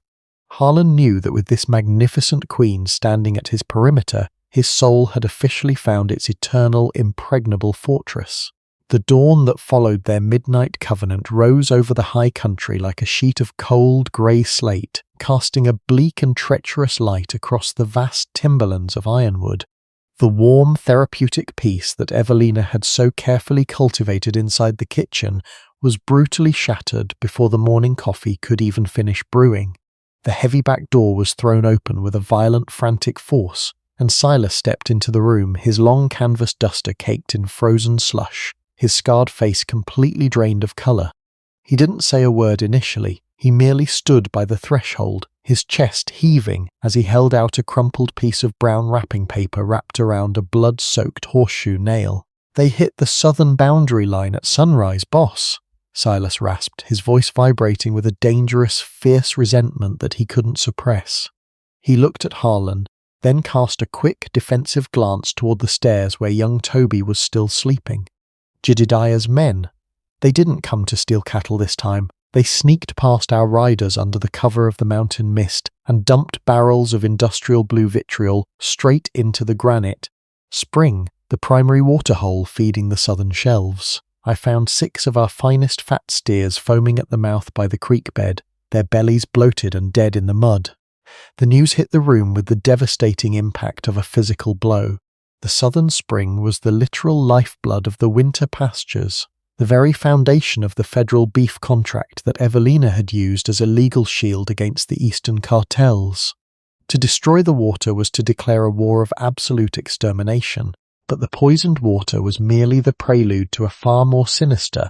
Harlan knew that with this magnificent queen standing at his perimeter, his soul had officially found its eternal, impregnable fortress. The dawn that followed their midnight covenant rose over the high country like a sheet of cold, grey slate, casting a bleak and treacherous light across the vast timberlands of Ironwood. The warm, therapeutic peace that Evelina had so carefully cultivated inside the kitchen was brutally shattered before the morning coffee could even finish brewing. The heavy back door was thrown open with a violent, frantic force, and Silas stepped into the room, his long canvas duster caked in frozen slush, his scarred face completely drained of colour. He didn't say a word initially, he merely stood by the threshold, his chest heaving as he held out a crumpled piece of brown wrapping paper wrapped around a blood-soaked horseshoe nail. "They hit the southern boundary line at sunrise, boss," Silas rasped, his voice vibrating with a dangerous, fierce resentment that he couldn't suppress. He looked at Harlan, then cast a quick, defensive glance toward the stairs where young Toby was still sleeping. Jedediah's men. They didn't come to steal cattle this time. They sneaked past our riders under the cover of the mountain mist and dumped barrels of industrial blue vitriol straight into the granite. Spring, the primary waterhole feeding the southern shelves. I found 6 of our finest fat steers foaming at the mouth by the creek bed, their bellies bloated and dead in the mud. The news hit the room with the devastating impact of a physical blow. The southern spring was the literal lifeblood of the winter pastures, the very foundation of the federal beef contract that Evelina had used as a legal shield against the eastern cartels. To destroy the water was to declare a war of absolute extermination. But the poisoned water was merely the prelude to a far more sinister,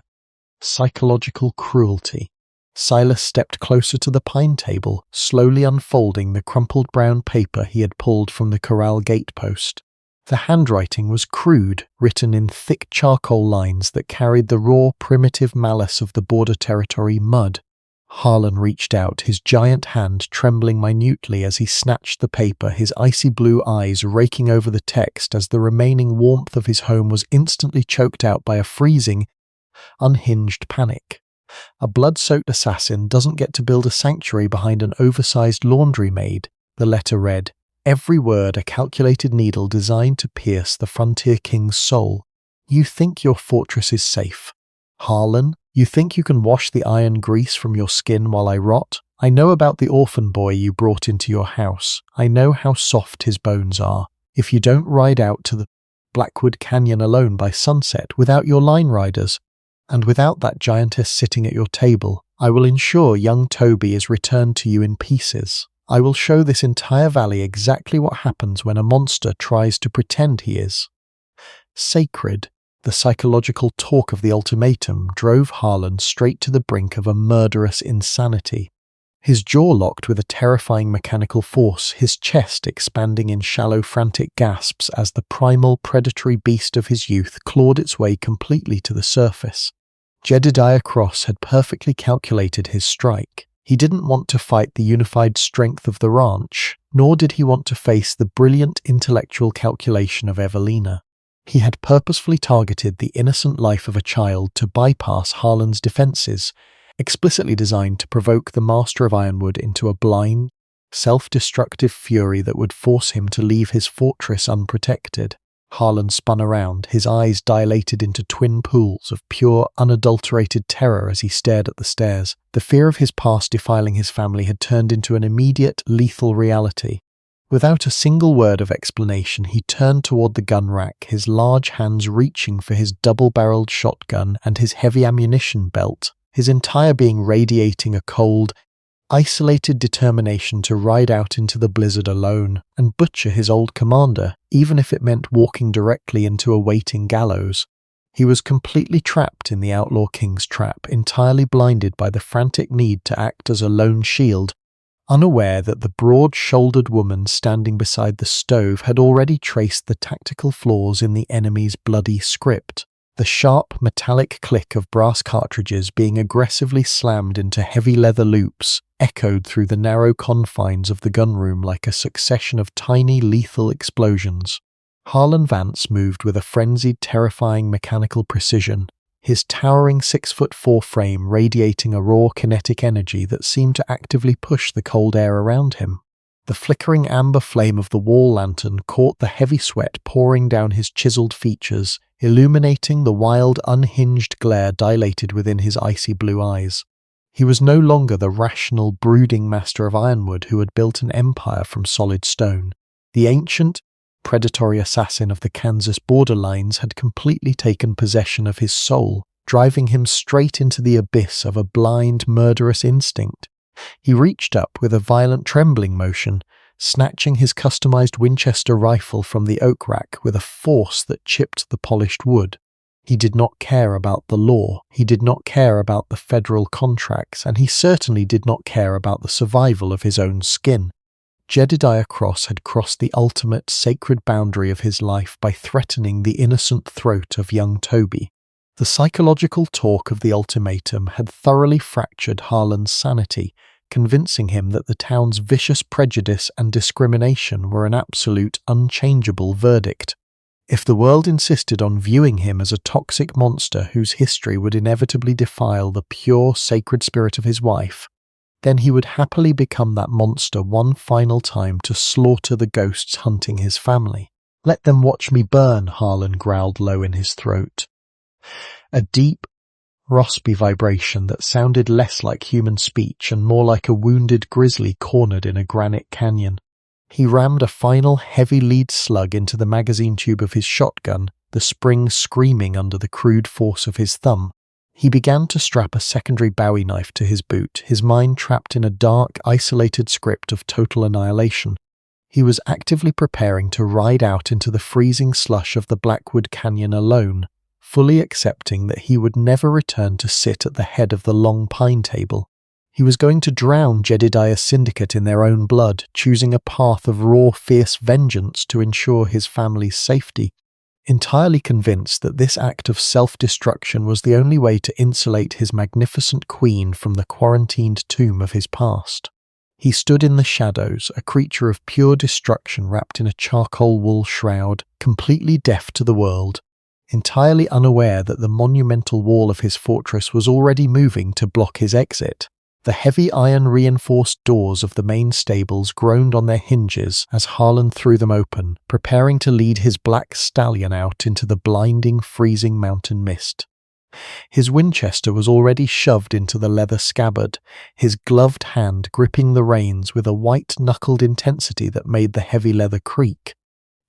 psychological cruelty. Silas stepped closer to the pine table, slowly unfolding the crumpled brown paper he had pulled from the corral gatepost. The handwriting was crude, written in thick charcoal lines that carried the raw, primitive malice of the border territory mud. Harlan reached out, his giant hand trembling minutely as he snatched the paper, his icy blue eyes raking over the text as the remaining warmth of his home was instantly choked out by a freezing, unhinged panic. A blood-soaked assassin doesn't get to build a sanctuary behind an oversized laundry maid, the letter read, every word a calculated needle designed to pierce the frontier king's soul. You think your fortress is safe. Harlan, you think you can wash the iron grease from your skin while I rot? I know about the orphan boy you brought into your house. I know how soft his bones are. If you don't ride out to the Blackwood Canyon alone by sunset without your line riders, and without that giantess sitting at your table, I will ensure young Toby is returned to you in pieces. I will show this entire valley exactly what happens when a monster tries to pretend he is. Sacred, the psychological talk of the ultimatum drove Harlan straight to the brink of a murderous insanity. His jaw locked with a terrifying mechanical force, his chest expanding in shallow, frantic gasps as the primal, predatory beast of his youth clawed its way completely to the surface. Jedediah Cross had perfectly calculated his strike. He didn't want to fight the unified strength of the ranch, nor did he want to face the brilliant intellectual calculation of Evelina. He had purposefully targeted the innocent life of a child to bypass Harlan's defenses, explicitly designed to provoke the master of Ironwood into a blind, self-destructive fury that would force him to leave his fortress unprotected. Harlan spun around, his eyes dilated into twin pools of pure, unadulterated terror as he stared at the stairs. The fear of his past defiling his family had turned into an immediate, lethal reality. Without a single word of explanation, he turned toward the gun rack, his large hands reaching for his double-barreled shotgun and his heavy ammunition belt, his entire being radiating a cold, isolated determination to ride out into the blizzard alone and butcher his old commander, even if it meant walking directly into a waiting gallows. He was completely trapped in the outlaw king's trap, entirely blinded by the frantic need to act as a lone shield, unaware that the broad-shouldered woman standing beside the stove had already traced the tactical flaws in the enemy's bloody script. The sharp, metallic click of brass cartridges being aggressively slammed into heavy leather loops echoed through the narrow confines of the gunroom like a succession of tiny, lethal explosions. Harlan Vance moved with a frenzied, terrifying mechanical precision, his towering 6'4" frame radiating a raw kinetic energy that seemed to actively push the cold air around him. The flickering amber flame of the wall lantern caught the heavy sweat pouring down his chiseled features, illuminating the wild, unhinged glare dilated within his icy blue eyes. He was no longer the rational, brooding master of Ironwood who had built an empire from solid stone. The ancient, predatory assassin of the Kansas borderlines had completely taken possession of his soul, driving him straight into the abyss of a blind, murderous instinct. He reached up with a violent trembling motion, snatching his customized Winchester rifle from the oak rack with a force that chipped the polished wood. He did not care about the law, he did not care about the federal contracts, and he certainly did not care about the survival of his own skin. Jedediah Cross had crossed the ultimate sacred boundary of his life by threatening the innocent throat of young Toby. The psychological talk of the ultimatum had thoroughly fractured Harlan's sanity, convincing him that the town's vicious prejudice and discrimination were an absolute, unchangeable verdict. If the world insisted on viewing him as a toxic monster whose history would inevitably defile the pure, sacred spirit of his wife, then he would happily become that monster one final time to slaughter the ghosts hunting his family. "Let them watch me burn," Harlan growled low in his throat. A deep, raspy vibration that sounded less like human speech and more like a wounded grizzly cornered in a granite canyon. He rammed a final heavy lead slug into the magazine tube of his shotgun, the spring screaming under the crude force of his thumb. He began to strap a secondary Bowie knife to his boot, his mind trapped in a dark, isolated script of total annihilation. He was actively preparing to ride out into the freezing slush of the Blackwood Canyon alone, fully accepting that he would never return to sit at the head of the long pine table. He was going to drown Jedediah's syndicate in their own blood, choosing a path of raw, fierce vengeance to ensure his family's safety, entirely convinced that this act of self-destruction was the only way to insulate his magnificent queen from the quarantined tomb of his past. He stood in the shadows, a creature of pure destruction wrapped in a charcoal wool shroud, completely deaf to the world, entirely unaware that the monumental wall of his fortress was already moving to block his exit. The heavy iron-reinforced doors of the main stables groaned on their hinges as Harlan threw them open, preparing to lead his black stallion out into the blinding, freezing mountain mist. His Winchester was already shoved into the leather scabbard, his gloved hand gripping the reins with a white-knuckled intensity that made the heavy leather creak.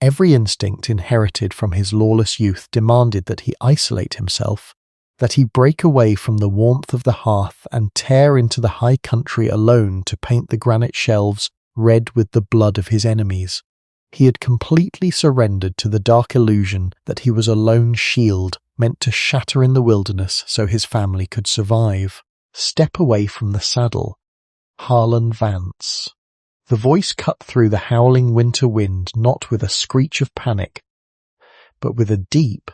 Every instinct inherited from his lawless youth demanded that he isolate himself, that he break away from the warmth of the hearth and tear into the high country alone to paint the granite shelves red with the blood of his enemies. He had completely surrendered to the dark illusion that he was a lone shield meant to shatter in the wilderness so his family could survive. Step away from the saddle. Harlan Vance. The voice cut through the howling winter wind not with a screech of panic, but with a deep,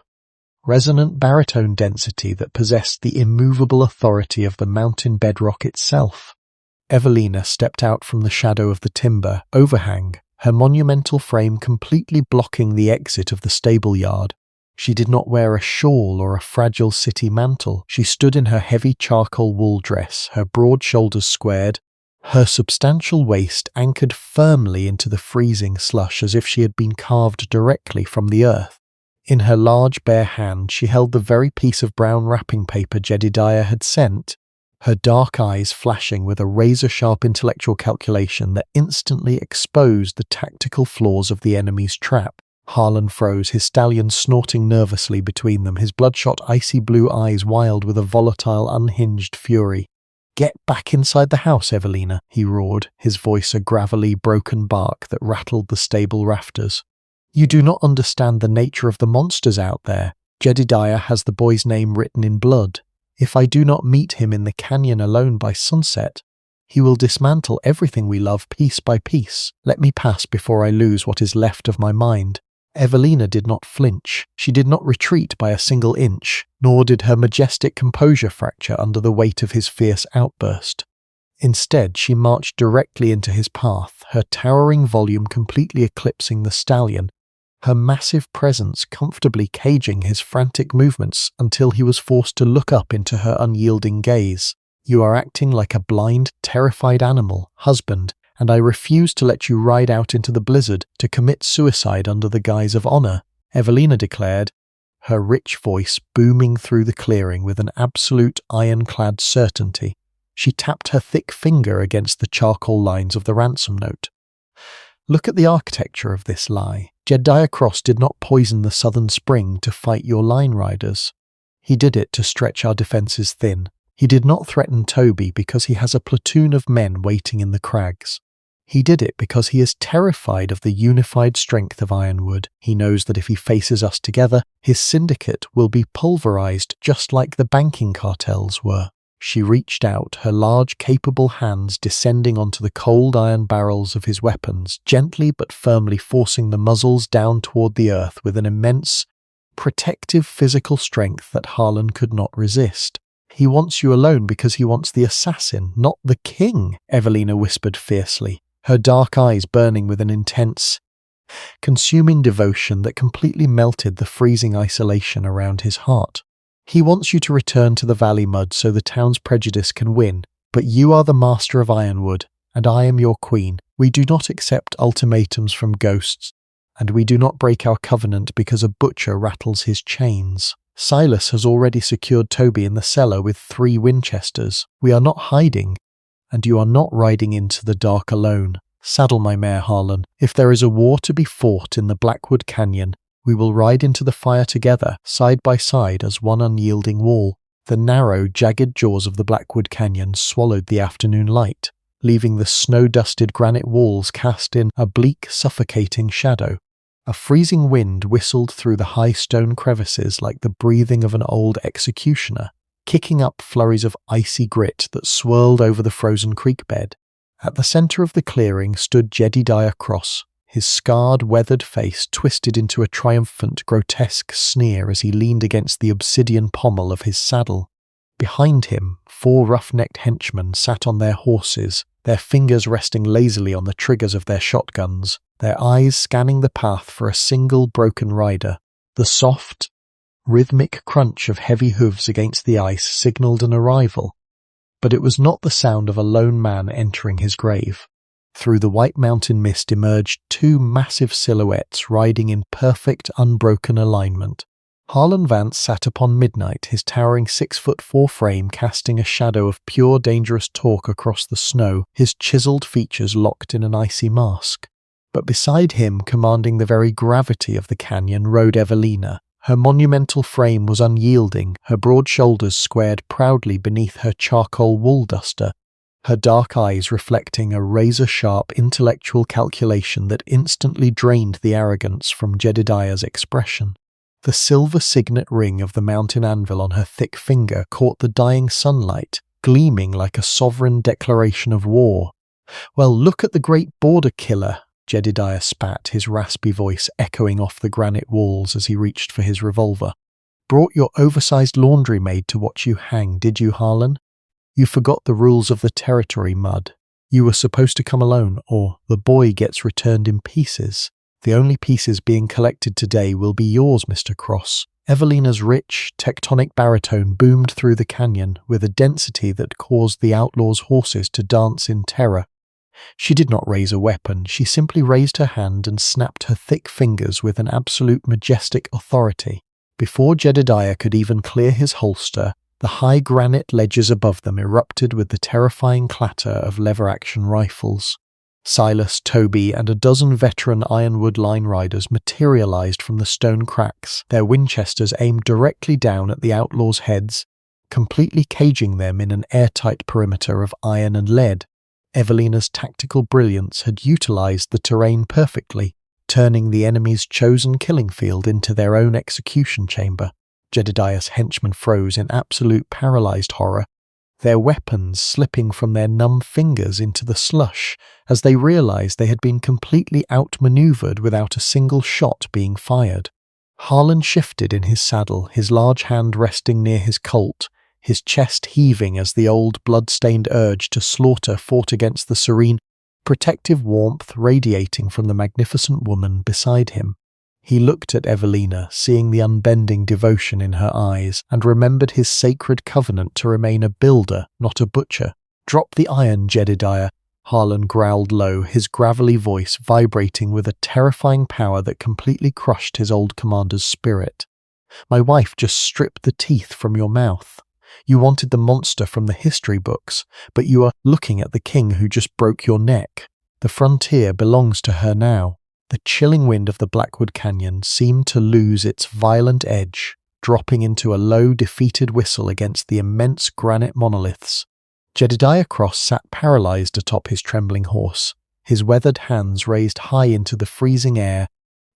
resonant baritone density that possessed the immovable authority of the mountain bedrock itself. Evelina stepped out from the shadow of the timber overhang, her monumental frame completely blocking the exit of the stable yard. She did not wear a shawl or a fragile city mantle. She stood in her heavy charcoal wool dress, her broad shoulders squared, her substantial waist anchored firmly into the freezing slush as if she had been carved directly from the earth. In her large bare hand she held the very piece of brown wrapping paper Jedediah had sent, her dark eyes flashing with a razor-sharp intellectual calculation that instantly exposed the tactical flaws of the enemy's trap. Harlan froze, his stallion snorting nervously between them, his bloodshot icy blue eyes wild with a volatile, unhinged fury. "Get back inside the house, Evelina," he roared, his voice a gravelly, broken bark that rattled the stable rafters. "You do not understand the nature of the monsters out there. Jedediah has the boy's name written in blood. If I do not meet him in the canyon alone by sunset, he will dismantle everything we love piece by piece. Let me pass before I lose what is left of my mind." Evelina did not flinch. She did not retreat by a single inch, nor did her majestic composure fracture under the weight of his fierce outburst. Instead, she marched directly into his path, her towering volume completely eclipsing the stallion, her massive presence comfortably caging his frantic movements until he was forced to look up into her unyielding gaze. "You are acting like a blind, terrified animal, husband, and I refuse to let you ride out into the blizzard to commit suicide under the guise of honor," Evelina declared, her rich voice booming through the clearing with an absolute ironclad certainty. She tapped her thick finger against the charcoal lines of the ransom note. "Look at the architecture of this lie. Jedediah Cross did not poison the southern spring to fight your line riders. He did it to stretch our defenses thin. He did not threaten Toby because he has a platoon of men waiting in the crags. He did it because he is terrified of the unified strength of Ironwood. He knows that if he faces us together, his syndicate will be pulverized just like the banking cartels were." She reached out, her large, capable hands descending onto the cold iron barrels of his weapons, gently but firmly forcing the muzzles down toward the earth with an immense, protective physical strength that Harlan could not resist. "He wants you alone because he wants the assassin, not the king," Evelina whispered fiercely, her dark eyes burning with an intense, consuming devotion that completely melted the freezing isolation around his heart. "He wants you to return to the valley mud so the town's prejudice can win, but you are the master of Ironwood, and I am your queen. We do not accept ultimatums from ghosts, and we do not break our covenant because a butcher rattles his chains. Silas has already secured Toby in the cellar with 3 Winchesters. We are not hiding, and you are not riding into the dark alone. Saddle my mare, Harlan. If there is a war to be fought in the Blackwood Canyon, we will ride into the fire together, side by side as one unyielding wall." The narrow, jagged jaws of the Blackwood Canyon swallowed the afternoon light. leaving the snow-dusted granite walls cast in a bleak, suffocating shadow. A freezing wind whistled through the high stone crevices like the breathing of an old executioner, kicking up flurries of icy grit that swirled over the frozen creek bed. At the center of the clearing stood Jedediah Cross, his scarred, weathered face twisted into a triumphant, grotesque sneer as he leaned against the obsidian pommel of his saddle. Behind him, 4 rough-necked henchmen sat on their horses, their fingers resting lazily on the triggers of their shotguns, their eyes scanning the path for a single broken rider. The soft, rhythmic crunch of heavy hooves against the ice signaled an arrival, but it was not the sound of a lone man entering his grave. Through the white mountain mist emerged 2 massive silhouettes riding in perfect, unbroken alignment. Harlan Vance sat upon midnight, his towering 6'4" frame casting a shadow of pure, dangerous torque across the snow, his chiseled features locked in an icy mask. But beside him, commanding the very gravity of the canyon, rode Evelina. Her monumental frame was unyielding, her broad shoulders squared proudly beneath her charcoal wool duster, her dark eyes reflecting a razor-sharp intellectual calculation that instantly drained the arrogance from Jedediah's expression. The silver signet ring of the mountain anvil on her thick finger caught the dying sunlight, gleaming like a sovereign declaration of war. "Well, look at the great border killer," Jedediah spat, his raspy voice echoing off the granite walls as he reached for his revolver. "Brought your oversized laundry maid to watch you hang, did you, Harlan? You forgot the rules of the territory, Mud. You were supposed to come alone, or the boy gets returned in pieces. The only pieces being collected today will be yours, Mr. Cross." Evelina's rich, tectonic baritone boomed through the canyon with a density that caused the outlaw's horses to dance in terror. She did not raise a weapon, she simply raised her hand and snapped her thick fingers with an absolute majestic authority. Before Jedediah could even clear his holster, the high granite ledges above them erupted with the terrifying clatter of lever-action rifles. Silas, Toby, and a dozen veteran Ironwood line riders materialized from the stone cracks, their Winchesters aimed directly down at the outlaws' heads, completely caging them in an airtight perimeter of iron and lead. Evelina's tactical brilliance had utilized the terrain perfectly, turning the enemy's chosen killing field into their own execution chamber. Jedediah's henchmen froze in absolute paralyzed horror, their weapons slipping from their numb fingers into the slush as they realized they had been completely outmaneuvered without a single shot being fired. Harlan shifted in his saddle, his large hand resting near his Colt, his chest heaving as the old blood-stained urge to slaughter fought against the serene, protective warmth radiating from the magnificent woman beside him. He looked at Evelina, seeing the unbending devotion in her eyes, and remembered his sacred covenant to remain a builder, not a butcher. "Drop the iron, Jedediah," Harlan growled low, his gravelly voice vibrating with a terrifying power that completely crushed his old commander's spirit. "My wife just stripped the teeth from your mouth. You wanted the monster from the history books, but you are looking at the king who just broke your neck. The frontier belongs to her now." The chilling wind of the Blackwood Canyon seemed to lose its violent edge, dropping into a low, defeated whistle against the immense granite monoliths. Jedediah Cross sat paralyzed atop his trembling horse, his weathered hands raised high into the freezing air,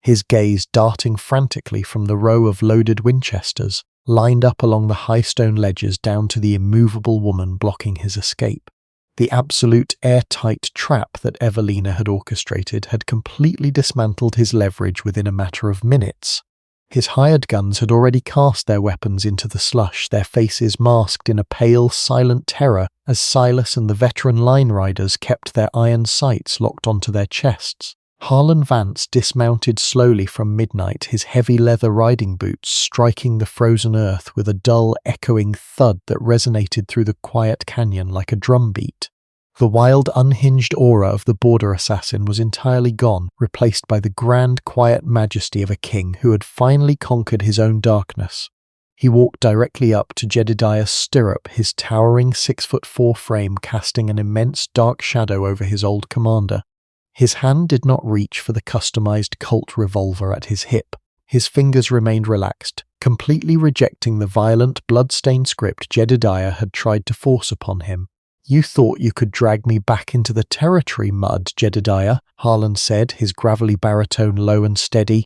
his gaze darting frantically from the row of loaded Winchesters, lined up along the high stone ledges down to the immovable woman blocking his escape. The absolute airtight trap that Evelina had orchestrated had completely dismantled his leverage within a matter of minutes. His hired guns had already cast their weapons into the slush, their faces masked in a pale, silent terror as Silas and the veteran line riders kept their iron sights locked onto their chests. Harlan Vance dismounted slowly from midnight, his heavy leather riding boots striking the frozen earth with a dull, echoing thud that resonated through the quiet canyon like a drumbeat. The wild, unhinged aura of the border assassin was entirely gone, replaced by the grand, quiet majesty of a king who had finally conquered his own darkness. He walked directly up to Jedediah's stirrup, his towering 6'4" frame casting an immense dark shadow over his old commander. His hand did not reach for the customized Colt revolver at his hip. His fingers remained relaxed, completely rejecting the violent, blood-stained script Jedediah had tried to force upon him. You thought you could drag me back into the territory, mud, Jedediah, Harlan said, his gravelly baritone low and steady,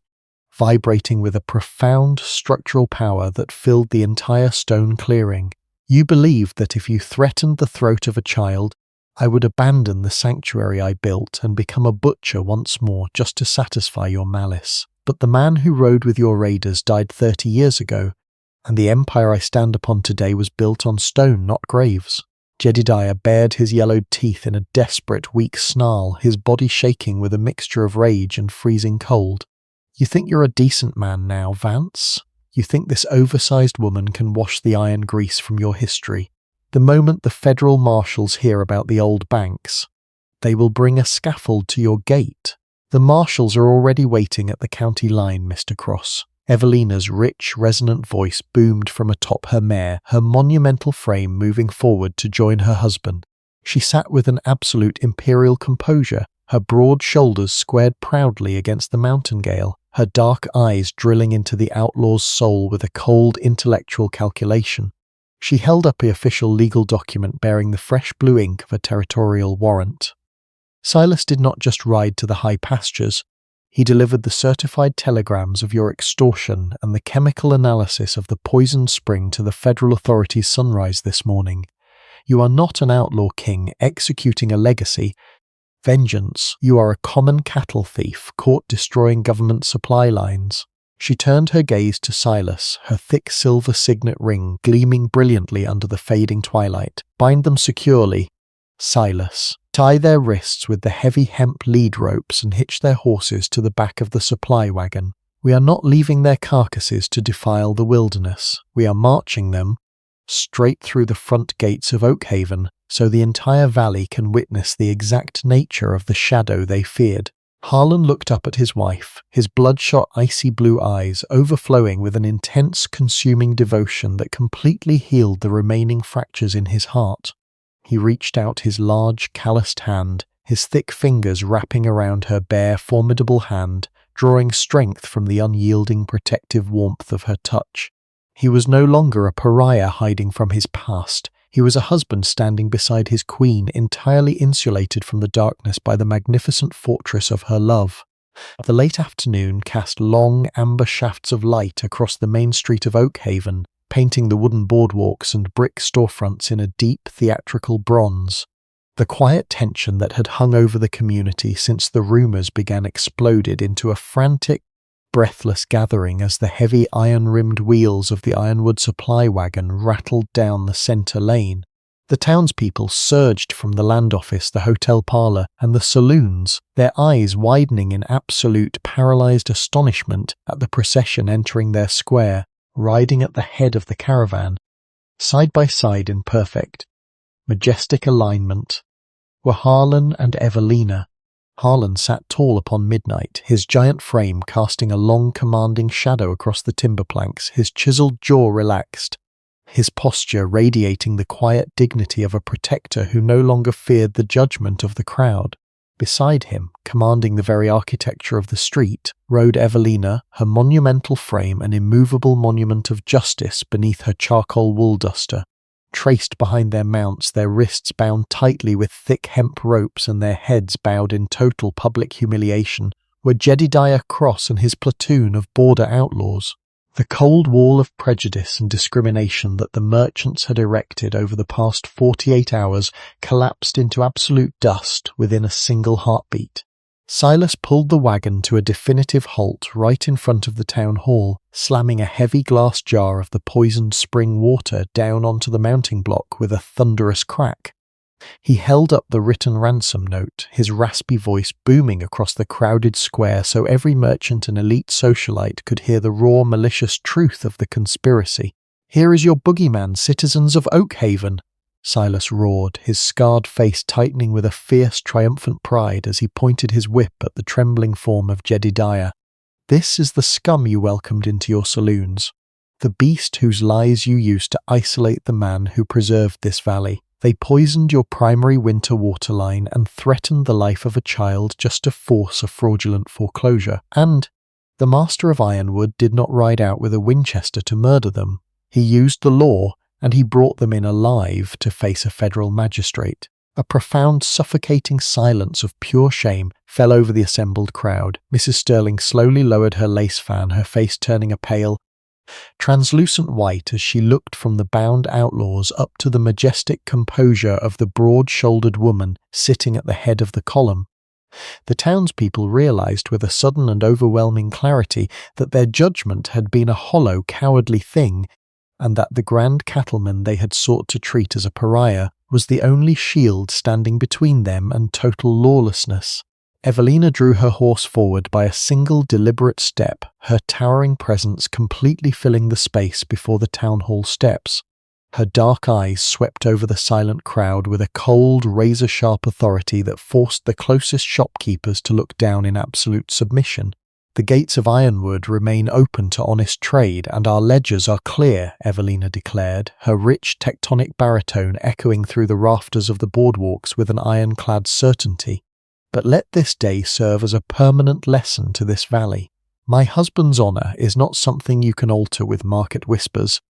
vibrating with a profound structural power that filled the entire stone clearing. You believed that if you threatened the throat of a child, I would abandon the sanctuary I built and become a butcher once more just to satisfy your malice. But the man who rode with your raiders died 30 years ago, and the empire I stand upon today was built on stone, not graves. Jedediah bared his yellowed teeth in a desperate, weak snarl, his body shaking with a mixture of rage and freezing cold. You think you're a decent man now, Vance? You think this oversized woman can wash the iron grease from your history? The moment the federal marshals hear about the old banks, they will bring a scaffold to your gate. The marshals are already waiting at the county line, Mr. Cross. Evelina's rich, resonant voice boomed from atop her mare, her monumental frame moving forward to join her husband. She sat with an absolute imperial composure, her broad shoulders squared proudly against the mountain-gale, her dark eyes drilling into the outlaw's soul with a cold intellectual calculation. She held up the official legal document bearing the fresh blue ink of a territorial warrant. Silas did not just ride to the high pastures. He delivered the certified telegrams of your extortion and the chemical analysis of the poisoned spring to the federal authorities' sunrise this morning. You are not an outlaw king executing a legacy. Vengeance, you are a common cattle thief caught destroying government supply lines. She turned her gaze to Silas, her thick silver signet ring gleaming brilliantly under the fading twilight. Bind them securely, Silas. Tie their wrists with the heavy hemp lead ropes and hitch their horses to the back of the supply wagon. We are not leaving their carcasses to defile the wilderness. We are marching them straight through the front gates of Oakhaven, so the entire valley can witness the exact nature of the shadow they feared. Harlan looked up at his wife, his bloodshot icy blue eyes overflowing with an intense consuming devotion that completely healed the remaining fractures in his heart. He reached out his large, calloused hand, his thick fingers wrapping around her bare, formidable hand, drawing strength from the unyielding protective warmth of her touch. He was no longer a pariah hiding from his past. He was a husband standing beside his queen, entirely insulated from the darkness by the magnificent fortress of her love. The late afternoon cast long, amber shafts of light across the main street of Oakhaven, painting the wooden boardwalks and brick storefronts in a deep, theatrical bronze. The quiet tension that had hung over the community since the rumors began exploded into a frantic, breathless gathering as the heavy iron-rimmed wheels of the Ironwood supply wagon rattled down the center lane. The townspeople surged from the land office, the hotel parlor, and the saloons, their eyes widening in absolute paralyzed astonishment at the procession entering their square, riding at the head of the caravan. Side by side in perfect, majestic alignment were Harlan and Evelina. Harlan sat tall upon midnight, his giant frame casting a long commanding shadow across the timber planks, his chiseled jaw relaxed, his posture radiating the quiet dignity of a protector who no longer feared the judgment of the crowd. Beside him, commanding the very architecture of the street, rode Evelina, her monumental frame an immovable monument of justice beneath her charcoal wool duster. Traced behind their mounts, their wrists bound tightly with thick hemp ropes and their heads bowed in total public humiliation, were Jedediah Cross and his platoon of border outlaws. The cold wall of prejudice and discrimination that the merchants had erected over the past 48 hours collapsed into absolute dust within a single heartbeat. Silas pulled the wagon to a definitive halt right in front of the town hall, slamming a heavy glass jar of the poisoned spring water down onto the mounting block with a thunderous crack. He held up the written ransom note, his raspy voice booming across the crowded square so every merchant and elite socialite could hear the raw, malicious truth of the conspiracy. "Here is your boogeyman, citizens of Oakhaven," Silas roared, his scarred face tightening with a fierce, triumphant pride as he pointed his whip at the trembling form of Jedediah. "This is the scum you welcomed into your saloons, the beast whose lies you used to isolate the man who preserved this valley. They poisoned your primary winter water line and threatened the life of a child just to force a fraudulent foreclosure. And the master of Ironwood did not ride out with a Winchester to murder them. He used the law and he brought them in alive to face a federal magistrate. A profound, suffocating silence of pure shame fell over the assembled crowd. Mrs. Sterling slowly lowered her lace fan, her face turning a pale, translucent white as she looked from the bound outlaws up to the majestic composure of the broad-shouldered woman sitting at the head of the column. The townspeople realized with a sudden and overwhelming clarity that their judgment had been a hollow, cowardly thing, and that the grand cattleman they had sought to treat as a pariah was the only shield standing between them and total lawlessness. Evelina drew her horse forward by a single deliberate step, her towering presence completely filling the space before the town hall steps. Her dark eyes swept over the silent crowd with a cold, razor-sharp authority that forced the closest shopkeepers to look down in absolute submission. "The gates of Ironwood remain open to honest trade, and our ledgers are clear," Evelina declared, her rich tectonic baritone echoing through the rafters of the boardwalks with an ironclad certainty. "But let this day serve as a permanent lesson to this valley. My husband's honour is not something you can alter with market whispers,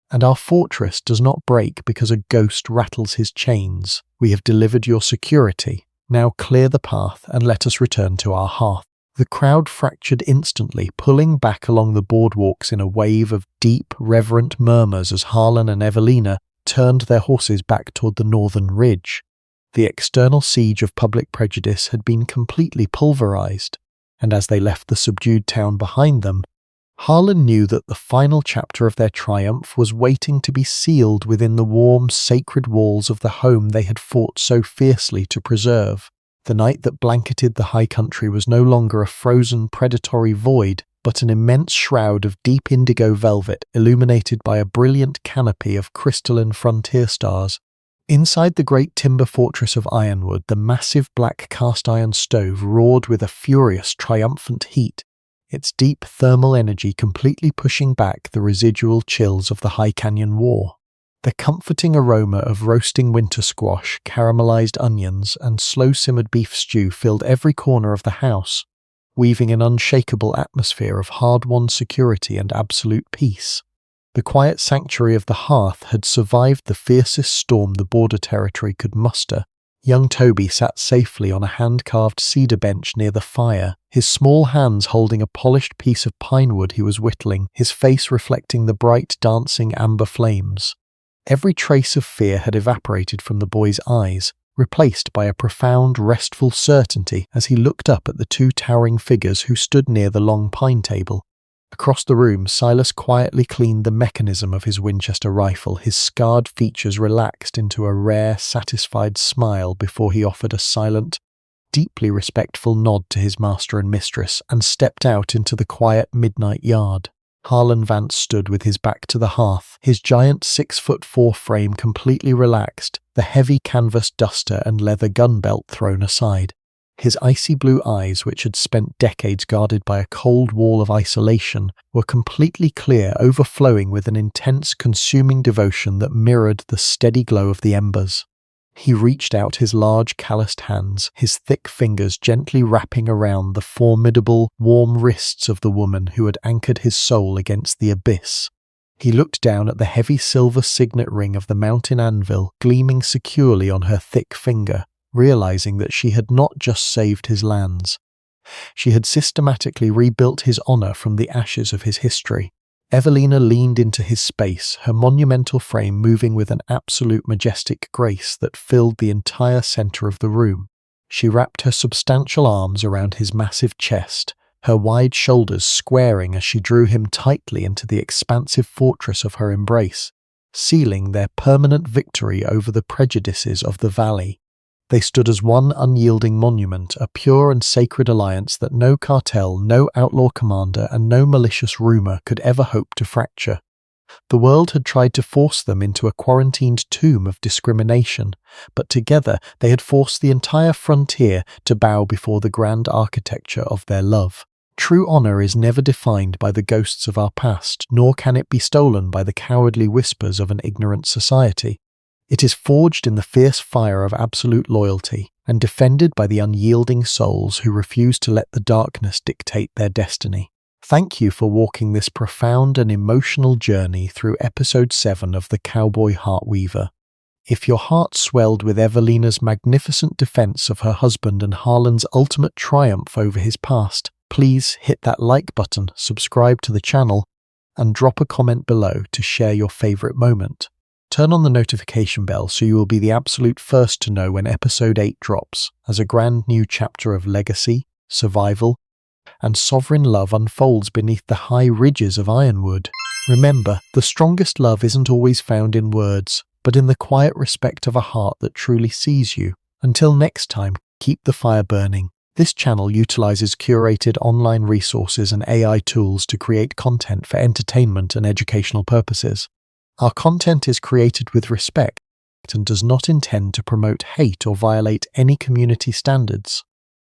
and our fortress does not break because a ghost rattles his chains. We have delivered your security. Now clear the path and let us return to our hearth." The crowd fractured instantly, pulling back along the boardwalks in a wave of deep, reverent murmurs as Harlan and Evelina turned their horses back toward the northern ridge. The external siege of public prejudice had been completely pulverized, and as they left the subdued town behind them, Harlan knew that the final chapter of their triumph was waiting to be sealed within the warm, sacred walls of the home they had fought so fiercely to preserve. The night that blanketed the high country was no longer a frozen, predatory void, but an immense shroud of deep indigo velvet illuminated by a brilliant canopy of crystalline frontier stars. Inside the great timber fortress of Ironwood, the massive black cast-iron stove roared with a furious, triumphant heat, its deep thermal energy completely pushing back the residual chills of the High Canyon War. The comforting aroma of roasting winter squash, caramelized onions, and slow-simmered beef stew filled every corner of the house, weaving an unshakable atmosphere of hard-won security and absolute peace. The quiet sanctuary of the hearth had survived the fiercest storm the border territory could muster. Young Toby sat safely on a hand-carved cedar bench near the fire, his small hands holding a polished piece of pine wood he was whittling, his face reflecting the bright, dancing amber flames. Every trace of fear had evaporated from the boy's eyes, replaced by a profound, restful certainty as he looked up at the two towering figures who stood near the long pine table. Across the room, Silas quietly cleaned the mechanism of his Winchester rifle, his scarred features relaxed into a rare, satisfied smile before he offered a silent, deeply respectful nod to his master and mistress and stepped out into the quiet midnight yard. Harlan Vance stood with his back to the hearth, his giant 6'4" frame completely relaxed, the heavy canvas duster and leather gun belt thrown aside. His icy blue eyes, which had spent decades guarded by a cold wall of isolation, were completely clear, overflowing with an intense, consuming devotion that mirrored the steady glow of the embers. He reached out his large, calloused hands, his thick fingers gently wrapping around the formidable, warm wrists of the woman who had anchored his soul against the abyss. He looked down at the heavy silver signet ring of the mountain anvil gleaming securely on her thick finger, realizing that she had not just saved his lands. She had systematically rebuilt his honor from the ashes of his history. Evelina leaned into his space, her monumental frame moving with an absolute majestic grace that filled the entire center of the room. She wrapped her substantial arms around his massive chest, her wide shoulders squaring as she drew him tightly into the expansive fortress of her embrace, sealing their permanent victory over the prejudices of the valley. They stood as one unyielding monument, a pure and sacred alliance that no cartel, no outlaw commander, and no malicious rumor could ever hope to fracture. The world had tried to force them into a quarantined tomb of discrimination, but together they had forced the entire frontier to bow before the grand architecture of their love. True honor is never defined by the ghosts of our past, nor can it be stolen by the cowardly whispers of an ignorant society. It is forged in the fierce fire of absolute loyalty, and defended by the unyielding souls who refuse to let the darkness dictate their destiny. Thank you for walking this profound and emotional journey through episode 7 of the Cowboy Heartweaver. If your heart swelled with Evelina's magnificent defense of her husband and Harlan's ultimate triumph over his past, please hit that like button, subscribe to the channel, and drop a comment below to share your favorite moment. Turn on the notification bell so you will be the absolute first to know when episode 8 drops, as a grand new chapter of legacy, survival, and sovereign love unfolds beneath the high ridges of Ironwood. Remember, the strongest love isn't always found in words, but in the quiet respect of a heart that truly sees you. Until next time, keep the fire burning. This channel utilizes curated online resources and AI tools to create content for entertainment and educational purposes. Our content is created with respect and does not intend to promote hate or violate any community standards.